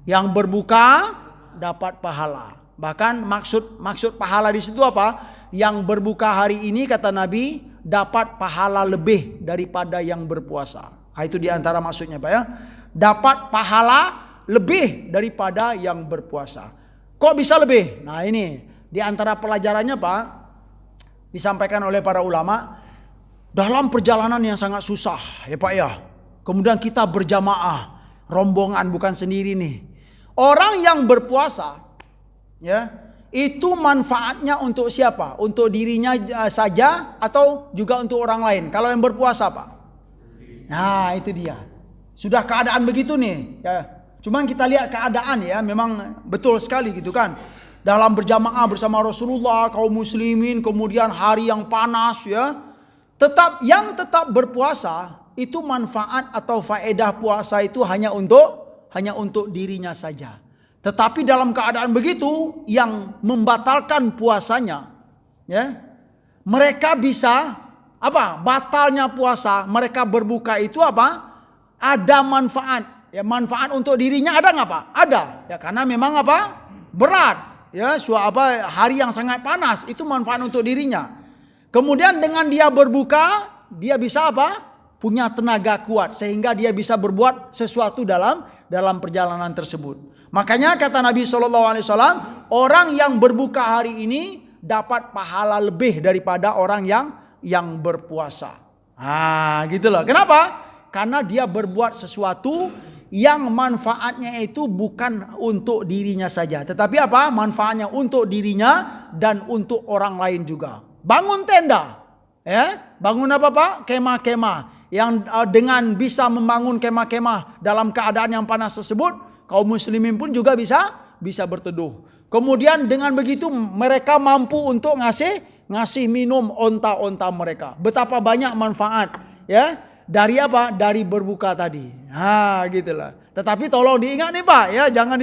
yang berbuka dapat pahala. Bahkan maksud pahala di situ apa? Yang berbuka hari ini, kata Nabi, dapat pahala lebih daripada yang berpuasa. Nah, itu diantara maksudnya, Pak, ya. Dapat pahala lebih daripada yang berpuasa. Kok bisa lebih? Nah, ini diantara pelajarannya, Pak, disampaikan oleh para ulama. Dalam perjalanan yang sangat susah, ya Pak, ya. Kemudian kita berjamaah, rombongan, bukan sendiri nih. Orang yang berpuasa, ya, itu manfaatnya untuk siapa? Untuk dirinya saja atau juga untuk orang lain? Kalau yang berpuasa, Pak. Nah, itu dia. Sudah keadaan begitu nih, ya. Cuman kita lihat keadaan, ya, memang betul sekali gitu kan. Dalam berjamaah bersama Rasulullah, kaum muslimin, kemudian hari yang panas, ya. Yang tetap berpuasa itu manfaat atau faedah puasa itu hanya untuk dirinya saja. Tetapi dalam keadaan begitu, yang membatalkan puasanya, ya, mereka bisa batalnya puasa, mereka berbuka itu ada manfaat. Ya, manfaat untuk dirinya ada nggak, Pak? Ada. Ya, karena memang berat. Ya, hari yang sangat panas itu manfaat untuk dirinya. Kemudian dengan dia berbuka, dia bisa punya tenaga kuat sehingga dia bisa berbuat sesuatu dalam perjalanan tersebut. Makanya kata Nabi SAW, orang yang berbuka hari ini dapat pahala lebih daripada orang yang berpuasa. Ah, gitu loh. Kenapa? Karena dia berbuat sesuatu yang manfaatnya itu bukan untuk dirinya saja, tetapi manfaatnya untuk dirinya dan untuk orang lain juga. Bangun tenda, ya, bangun Pak? Kemah-kemah. Yang dengan bisa membangun kemah-kemah dalam keadaan yang panas tersebut, kaum muslimin pun juga bisa berteduh. Kemudian dengan begitu mereka mampu untuk ngasih minum onta-onta mereka. Betapa banyak manfaat, ya, dari berbuka tadi. Nah, gitulah. Tetapi tolong diingat nih, Pak, ya, jangan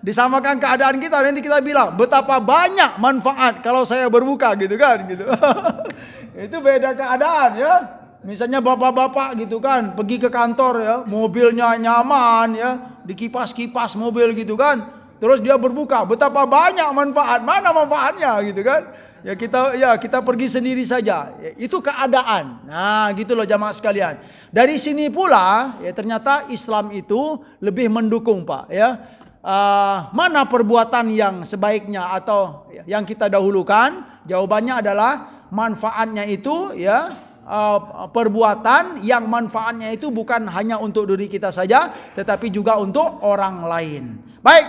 disamakan keadaan kita. Nanti kita bilang betapa banyak manfaat kalau saya berbuka, gitu kan, gitu. Itu beda keadaan, ya. Misalnya bapak-bapak gitu kan, pergi ke kantor, ya, mobilnya nyaman, ya, dikipas-kipas mobil gitu kan. Terus dia berbuka, betapa banyak manfaat. Mana manfaatnya, gitu kan? Ya kita pergi sendiri saja. Ya, itu keadaan. Nah, gitu loh jamaah sekalian. Dari sini pula, ya, ternyata Islam itu lebih mendukung, Pak, ya. Mana perbuatan yang sebaiknya atau yang kita dahulukan? Jawabannya adalah manfaatnya itu, ya, perbuatan yang manfaatnya itu bukan hanya untuk diri kita saja, tetapi juga untuk orang lain. Baik,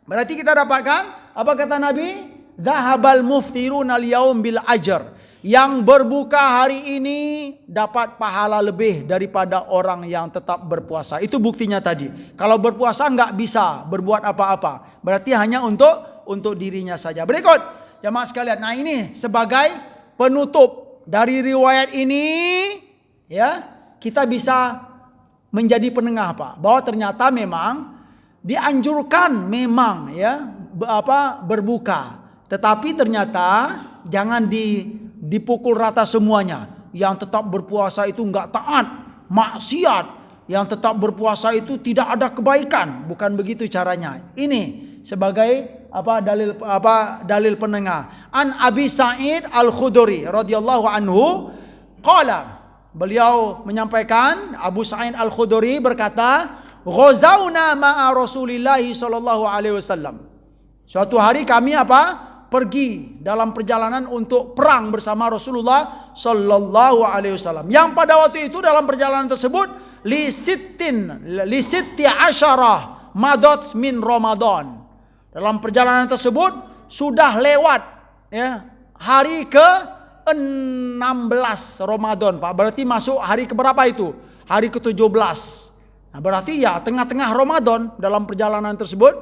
berarti kita dapatkan apa kata Nabi? Dhahabal muftiruna al-yaum bil ajr. Yang berbuka hari ini dapat pahala lebih daripada orang yang tetap berpuasa. Itu buktinya tadi. Kalau berpuasa nggak bisa berbuat apa-apa, berarti hanya untuk dirinya saja. Berikut jamaah sekalian. Nah, ini sebagai penutup dari riwayat ini, ya, kita bisa menjadi penengah, Pak, bahwa ternyata memang dianjurkan memang, ya, berbuka. Tetapi ternyata jangan dipukul rata semuanya. Yang tetap berpuasa itu enggak taat, maksiat. Yang tetap berpuasa itu tidak ada kebaikan. Bukan begitu caranya. Ini sebagai dalil penengah. An Abi Sa'id Al-Khudri radhiyallahu anhu qala, beliau menyampaikan, Abu Sa'id Al-Khudri berkata, "Ghazauna ma'a Rasulillah sallallahu alaihi wasallam." Suatu hari kami pergi dalam perjalanan untuk perang bersama Rasulullah sallallahu alaihi wasallam. Yang pada waktu itu dalam perjalanan tersebut li sitti asyarah madat min Ramadan. Dalam perjalanan tersebut sudah lewat, ya, hari ke-16 Ramadan, Pak. Berarti masuk hari keberapa itu? Hari ke-17. Nah, berarti ya tengah-tengah Ramadan dalam perjalanan tersebut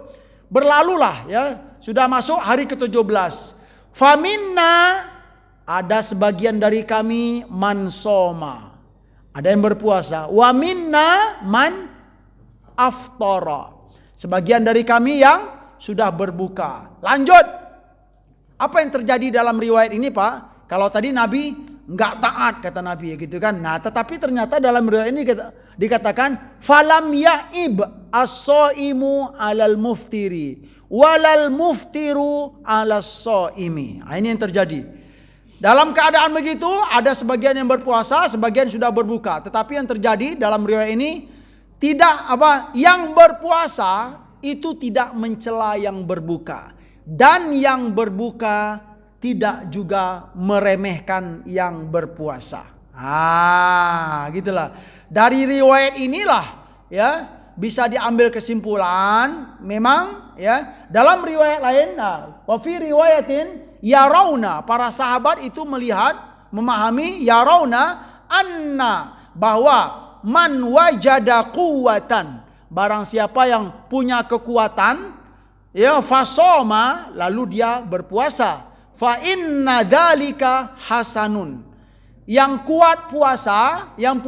berlalulah ya, sudah masuk hari ke-17. Faminna, ada sebagian dari kami man soma, ada yang berpuasa. Wa minna man aftara, sebagian dari kami yang sudah berbuka. Lanjut, apa yang terjadi dalam riwayat ini, Pak? Kalau tadi Nabi nggak taat, kata Nabi gitu kan. Nah, tetapi ternyata dalam riwayat ini dikatakan falam ya'ib as-shaimu alal muftiri walal muftiru alas shaimi. Nah, ini yang terjadi. Dalam keadaan begitu, ada sebagian yang berpuasa, sebagian sudah berbuka. Tetapi yang terjadi dalam riwayat ini yang berpuasa itu tidak mencela yang berbuka, dan yang berbuka tidak juga meremehkan yang berpuasa. Gitulah. Dari riwayat inilah ya bisa diambil kesimpulan, memang ya dalam riwayat lain, wa fi riwayatin yarawna, para sahabat itu melihat, memahami, yarawna anna, bahwa man wajada quwwatan, barang siapa yang punya kekuatan ya, fasoma, lalu dia berpuasa, fa inna dzalika hasanun, yang kuat puasa, yang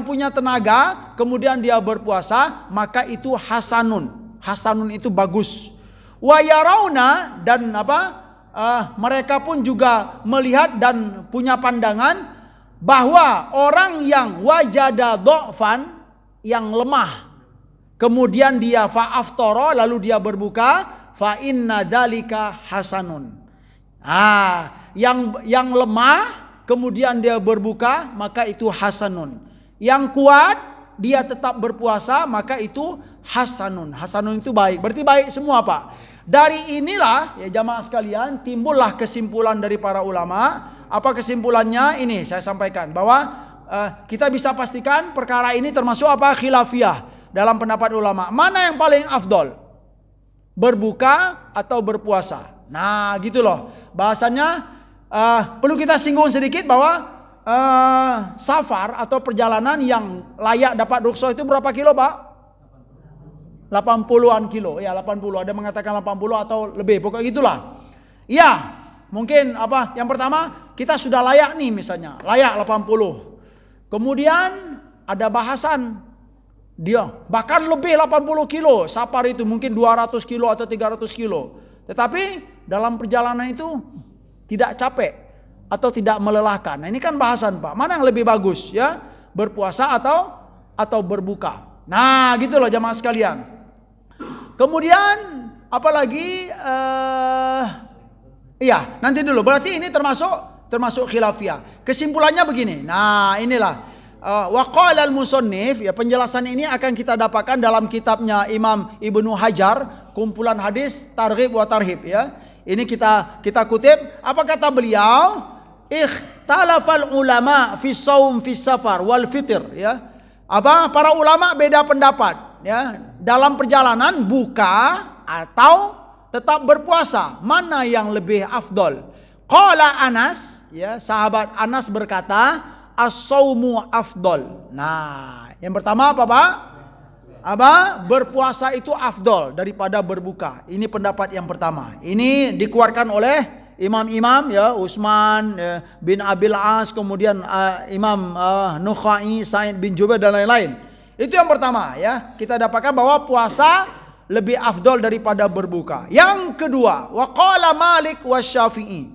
punya tenaga, kemudian dia berpuasa, maka itu hasanun. Hasanun itu bagus. Wa yarawna, dan mereka pun juga melihat dan punya pandangan bahwa orang yang wajada dha'fan, yang lemah, kemudian dia fa'aftara, lalu dia berbuka, fa inna dzalika hasanun. Yang lemah kemudian dia berbuka, maka itu hasanun. Yang kuat dia tetap berpuasa, maka itu hasanun. Hasanun itu baik. Berarti baik semua, Pak. Dari inilah ya jamaah sekalian, timbullah kesimpulan dari para ulama. Apa kesimpulannya? Ini saya sampaikan bahwa kita bisa pastikan perkara ini termasuk khilafiyah dalam pendapat ulama. Mana yang paling afdol? Berbuka atau berpuasa? Nah, gitu loh. Bahasanya perlu kita singgung sedikit bahwa safar atau perjalanan yang layak dapat rukhsah itu berapa kilo, Pak? 80-an kilo. Ya, 80. Ada mengatakan 80 atau lebih. Pokoknya gitulah. Ya, mungkin yang pertama kita sudah layak nih, misalnya layak 80. Kemudian ada bahasan dia bahkan lebih 80 kilo. Safar itu mungkin 200 kilo atau 300 kilo. Tetapi dalam perjalanan itu tidak capek atau tidak melelahkan. Nah, ini kan bahasan, Pak. Mana yang lebih bagus ya? Berpuasa atau berbuka. Nah, gitu loh jamaah sekalian. Kemudian apalagi iya, nanti dulu. Berarti ini termasuk khilafiyah. Kesimpulannya begini. Nah, inilah wa qala al-musannif, ya, penjelasan ini akan kita dapatkan dalam kitabnya Imam Ibnu Hajar, kumpulan hadis Targhib wa Tarhib ya. Ini kita kutip, apa kata beliau? Ikhtalafal ulama fi shaum fi safar wal fitr ya. Para ulama beda pendapat ya, dalam perjalanan buka atau tetap berpuasa, mana yang lebih afdol? Qala Anas, ya, sahabat Anas berkata, as-saumu afdol. Nah, yang pertama apa, Pak? Berpuasa itu afdol daripada berbuka. Ini pendapat yang pertama. Ini dikuatkan oleh imam-imam ya, Utsman bin Abil As, kemudian Imam Nukhai, Sa'id bin Jubair dan lain-lain. Itu yang pertama ya. Kita dapatkan bahwa puasa lebih afdol daripada berbuka. Yang kedua, wa qala Malik wa Syafi'i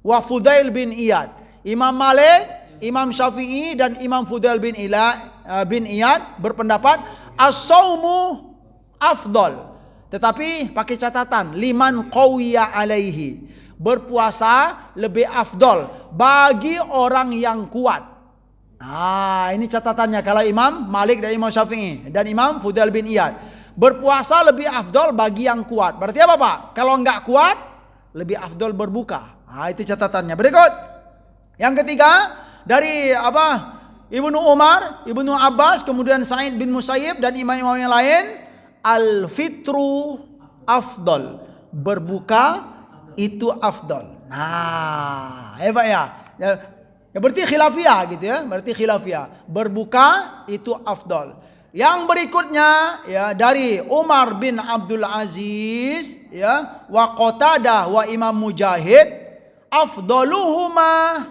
wa Fudail bin Iyad. Imam Malik, Imam Syafi'i dan Imam Fudail bin Iyad berpendapat as-saumu afdol. Tetapi pakai catatan, liman qawiya alaihi. Berpuasa lebih afdol bagi orang yang kuat. Nah, ini catatannya kalau Imam Malik dan Imam Syafi'i dan Imam Fudail bin Iyad. Berpuasa lebih afdol bagi yang kuat. Berarti apa, Pak? Kalau enggak kuat, lebih afdol berbuka. Nah, itu catatannya. Berikut. Yang ketiga, dari Ibnu Umar, Ibnu Abbas, kemudian Sa'id bin Musayyib dan imam-imam yang lain, al-fitru afdol. Berbuka itu afdol. Nah, hebat ya. Ya berarti khilafiyah gitu ya. Berarti khilafiyah. Berbuka itu afdal. Yang berikutnya ya dari Umar bin Abdul Aziz ya wa Qatadah wa Imam Mujahid, afdaluhuma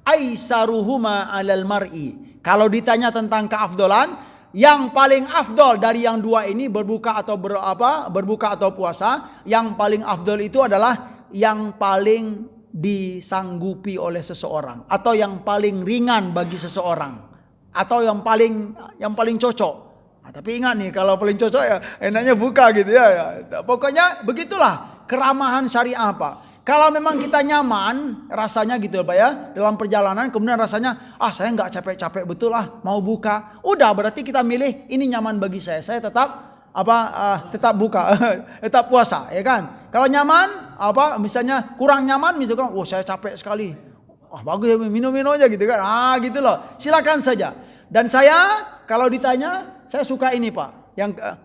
aisaruhuma alal mar'i. Kalau ditanya tentang keafdolan, yang paling afdol dari yang dua ini berbuka atau puasa, yang paling afdol itu adalah yang paling disanggupi oleh seseorang atau yang paling ringan bagi seseorang atau yang paling cocok. Nah, tapi ingat nih, kalau paling cocok ya enaknya buka gitu ya. Pokoknya begitulah keramahan syariah, Pak. Kalau memang kita nyaman rasanya gitu Pak ya, dalam perjalanan kemudian rasanya saya nggak capek-capek betul mau buka. Udah berarti kita milih ini nyaman bagi saya tetap tetap buka, tetap puasa ya kan. Kalau nyaman misalnya kurang nyaman misalkan saya capek sekali. Bagus ya, minum aja gitu kan. Gitu loh. Silakan saja. Dan saya kalau ditanya saya suka ini Pak.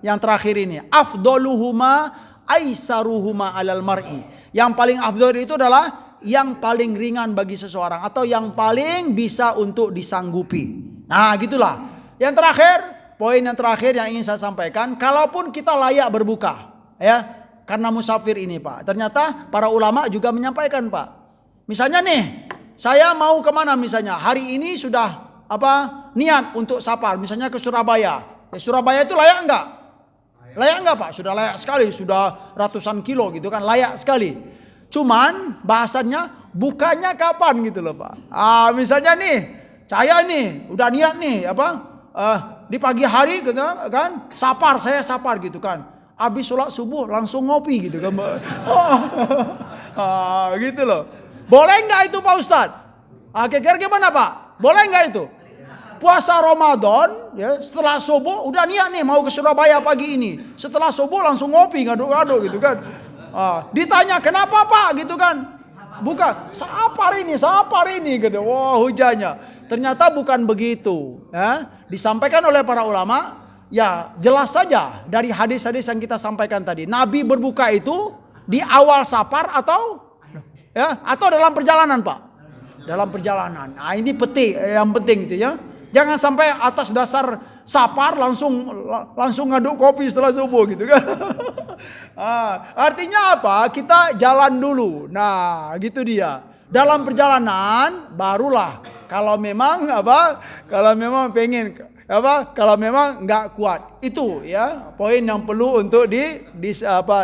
Yang terakhir ini, afdoluhuma aisaruhuma alal mar'i. Yang paling afdol itu adalah yang paling ringan bagi seseorang atau yang paling bisa untuk disanggupi. Nah, gitulah. Yang terakhir, poin yang terakhir yang ingin saya sampaikan, kalaupun kita layak berbuka, ya, karena musafir ini, Pak. Ternyata para ulama juga menyampaikan, Pak. Misalnya nih, saya mau kemana misalnya? Hari ini sudah niat untuk safar, misalnya ke Surabaya. Ya, Surabaya itu layak enggak? Layak enggak Pak? Sudah layak sekali, sudah ratusan kilo gitu kan, layak sekali. Cuman bahasannya bukanya kapan gitu loh Pak. Misalnya nih, saya nih udah niat nih di pagi hari gitu kan, saya safar gitu kan. Habis sholat subuh langsung ngopi gitu kan. Gitu loh. Boleh enggak itu Pak Ustadz? Kira-kira gimana Pak? Boleh enggak itu? Puasa Ramadan ya, setelah subuh udah niat nih mau ke Surabaya pagi ini. Setelah subuh langsung ngopi ngaduk-ngaduk gitu kan. Ditanya kenapa Pak gitu kan. Bukan, safar ini gitu. Wah, hujannya. Ternyata bukan begitu, ya. Disampaikan oleh para ulama, ya jelas saja dari hadis-hadis yang kita sampaikan tadi. Nabi berbuka itu di awal safar atau dalam perjalanan, Pak. Dalam perjalanan. Nah, ini yang penting gitu ya. Jangan sampai atas dasar safar langsung ngaduk kopi setelah subuh gitu kan. Artinya apa? Kita jalan dulu. Nah, gitu dia. Dalam perjalanan barulah kalau memang kalau memang nggak kuat. Itu ya poin yang perlu untuk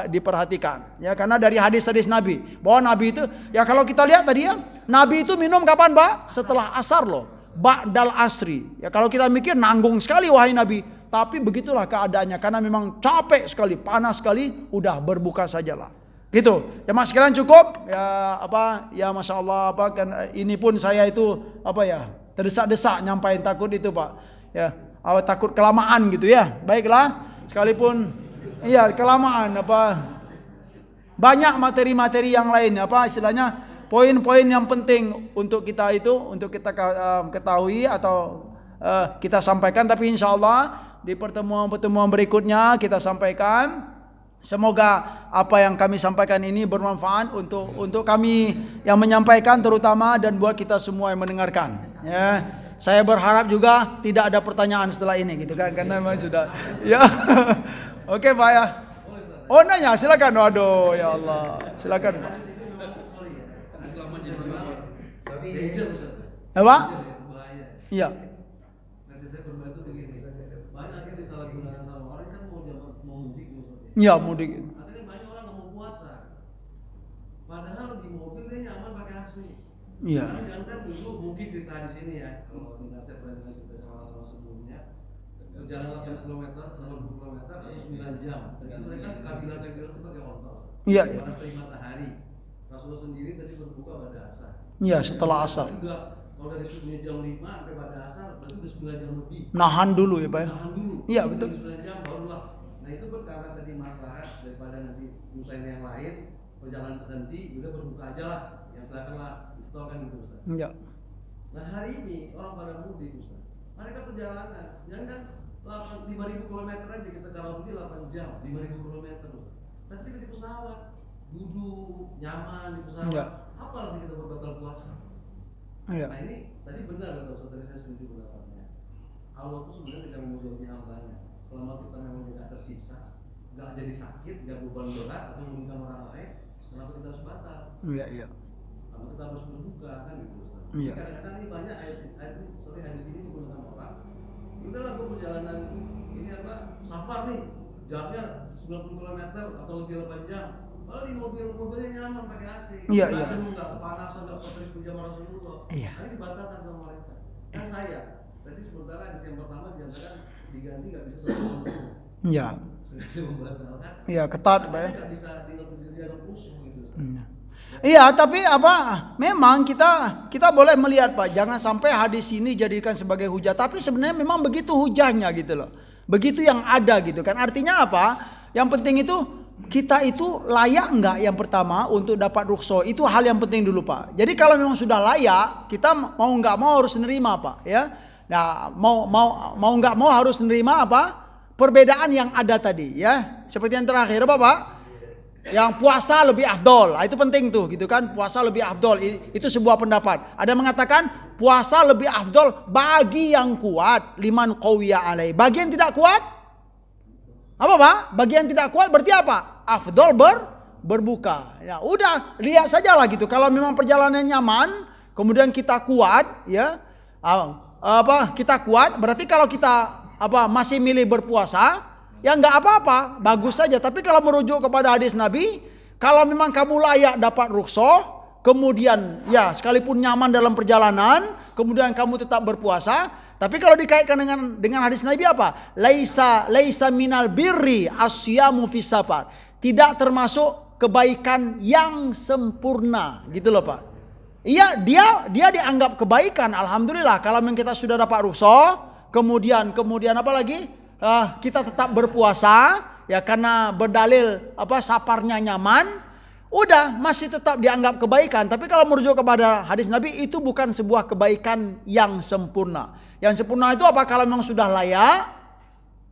diperhatikan. Ya, karena dari hadis-hadis Nabi bahwa Nabi itu ya kalau kita lihat tadi ya, Nabi itu minum kapan, Pak? Setelah asar loh. Ba'dal asri. Ya kalau kita mikir nanggung sekali wahai Nabi, tapi begitulah keadaannya karena memang capek sekali, panas sekali, udah berbuka sajalah. Gitu. Ya Mas sekalian cukup. Ya Masya Allah kan ini pun saya itu terdesak-desak nyampain takut itu Pak. Ya, takut kelamaan gitu ya. Baiklah, sekalipun kelamaan banyak materi-materi yang lain istilahnya poin-poin yang penting untuk kita ketahui atau kita sampaikan, tapi insya Allah di pertemuan-pertemuan berikutnya kita sampaikan. Semoga apa yang kami sampaikan ini bermanfaat untuk kami yang menyampaikan terutama dan buat kita semua yang mendengarkan. Ya, saya berharap juga tidak ada pertanyaan setelah ini gitu kan, karena memang sudah ya. Oke Pak ya. Oh nanya, silakan. Waduh ya Allah, silakan Pak. Apa? Iya. Iya mudik. Akhirnya banyak orang nggak mau puasa. Padahal di mobil dia nyaman pakai AC. Iya. Karena jangan dulu mungkin cerita di sini ya. Kalau dengan cerita sama sebelumnya, perjalanan 8 km, 80 km atau 9 jam. Dan mereka kabilah itu pakai ontel. Iya. Panas terik matahari. Rasulullah sendiri tadi berbuka pada asar. Iya, setelah asar. Juga kalau dari jam 5 sampai pada asar berarti udah 9 jam lebih. Nahan dulu ya Pak. Nahan dulu. Iya betul. 9 jam barulah. Nah itu kan karena tadi masalah daripada nanti nyusahin yang lain, perjalanan terhenti, udah berbuka aja lah. Yang silakanlah iftar kan gitu Ustaz. Iya. Nah hari ini orang pada mudik Ustaz. Mereka perjalanan, jangan 5.000 km aja kita kalau pergi 8 jam, 5.000 km. Tapi kita di pesawat, duduk nyaman di pesawat. Iya. apa sih kita berbatal puasa? Iya. Nah ini tadi benar kata Ustaz, tadi saya setuju pendapatnya. Allah tuh sebenarnya tidak memuzurnya hambanya. Selama kita memang tidak tersiksa, nggak jadi sakit, nggak beban berat atau merugikan orang lain, kenapa kita harus batal? Iya, iya. Kenapa kita harus berbuka kan gitu Ustaz? Iya. Kadang-kadang ini banyak ayat ini, sorry hadis ini digunakan orang. Ya udahlah gue perjalanan ini apa safar nih, jamnya 90 km atau lebih 8 jam. Malah di mobilnya nyaman pakai AC. Iya, iya. Nggak kepanasan, nggak pakai pijama Rasulullah. Iya. Ini dibatalkan sama mereka. Kan saya tadi sementara hadis yang pertama dinyatakan diganti nggak bisa satu Iya. saya membatalkan. Iya, ketat, Pak ya. Nggak bisa dianggap musuh gitu. Iya, tapi apa? Memang kita boleh melihat Pak, jangan sampai hadis ini jadikan sebagai hujah. Tapi sebenarnya memang begitu hujahnya gitu loh. Begitu yang ada gitu kan. Artinya apa? Yang penting itu kita itu layak enggak yang pertama untuk dapat rukhsah. Itu hal yang penting dulu Pak. Jadi kalau memang sudah layak, kita mau enggak mau harus nerima Pak ya. Nah, mau enggak mau harus nerima apa? Perbedaan yang ada tadi ya. Seperti yang terakhir apa Pak? Yang puasa lebih afdol. Itu penting tuh gitu kan. Puasa lebih afdol. Itu sebuah pendapat. Ada yang mengatakan puasa lebih afdol bagi yang kuat, liman qawiya alai. Bagi yang tidak kuat apa Pak? Bagi yang tidak kuat berarti apa? Afdol berbuka. Ya, udah lihat saja lah gitu. Kalau memang perjalanan nyaman, kemudian kita kuat, ya, kita kuat. Berarti kalau kita masih milih berpuasa, ya nggak apa-apa, bagus saja. Tapi kalau merujuk kepada hadis Nabi, kalau memang kamu layak dapat rukhsah, kemudian ya sekalipun nyaman dalam perjalanan, kemudian kamu tetap berpuasa. Tapi kalau dikaitkan dengan hadis Nabi apa? Laisa minal birri asyamu fis safar. Tidak termasuk kebaikan yang sempurna, gitu loh Pak. Iya, dia dianggap kebaikan. Alhamdulillah kalau memang kita sudah dapat rukhsah, kemudian apa lagi? Kita tetap berpuasa ya karena berdalil safarnya nyaman, udah masih tetap dianggap kebaikan. Tapi kalau merujuk kepada hadis Nabi itu bukan sebuah kebaikan yang sempurna. Yang sempurna itu apa? Kalau memang sudah layak,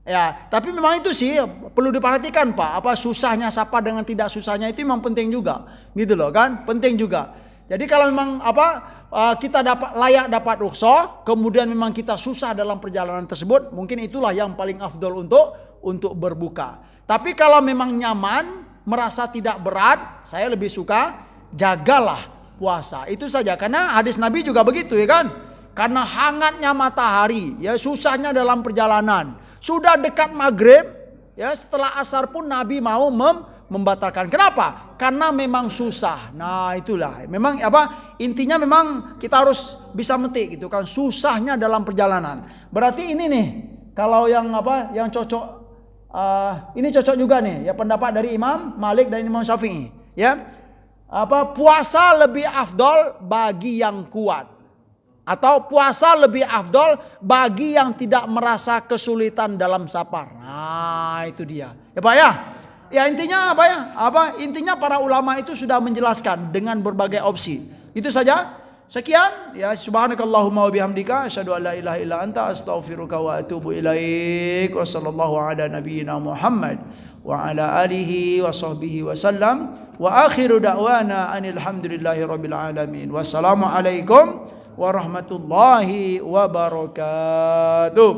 ya. Tapi memang itu sih perlu diperhatikan Pak. Susahnya safar dengan tidak susahnya itu memang penting juga, gitu loh kan? Penting juga. Jadi kalau memang kita layak dapat rukhsah, kemudian memang kita susah dalam perjalanan tersebut, mungkin itulah yang paling afdol untuk berbuka. Tapi kalau memang nyaman, merasa tidak berat, saya lebih suka jagalah puasa. Itu saja, karena hadis Nabi juga begitu ya kan? Karena hangatnya matahari, ya susahnya dalam perjalanan. Sudah dekat maghrib, ya setelah asar pun Nabi mau membatalkan. Kenapa? Karena memang susah. Nah itulah. Memang intinya memang kita harus bisa metik gitu kan. Susahnya dalam perjalanan. Berarti ini nih. Kalau yang cocok. Ini cocok juga nih. Ya pendapat dari Imam Malik dan Imam Syafi'i. Ya. Puasa lebih afdol bagi yang kuat. Atau puasa lebih afdol bagi yang tidak merasa kesulitan dalam safar. Nah itu dia. Ya Pak ya. Ya intinya intinya para ulama itu sudah menjelaskan dengan berbagai opsi. Itu saja. Sekian. Ya subhanakallahumma wa bihamdika asyhadu an la ilaha illa anta astaghfiruka wa atubu ilaik. Wa sallallahu ala nabiyyina Muhammad wa ala alihi wa sahbihi wa sallam. Wa akhiru da'wana anil hamdulillahi rabbil alamin. Wassalamualaikum warahmatullahi wabarakatuh.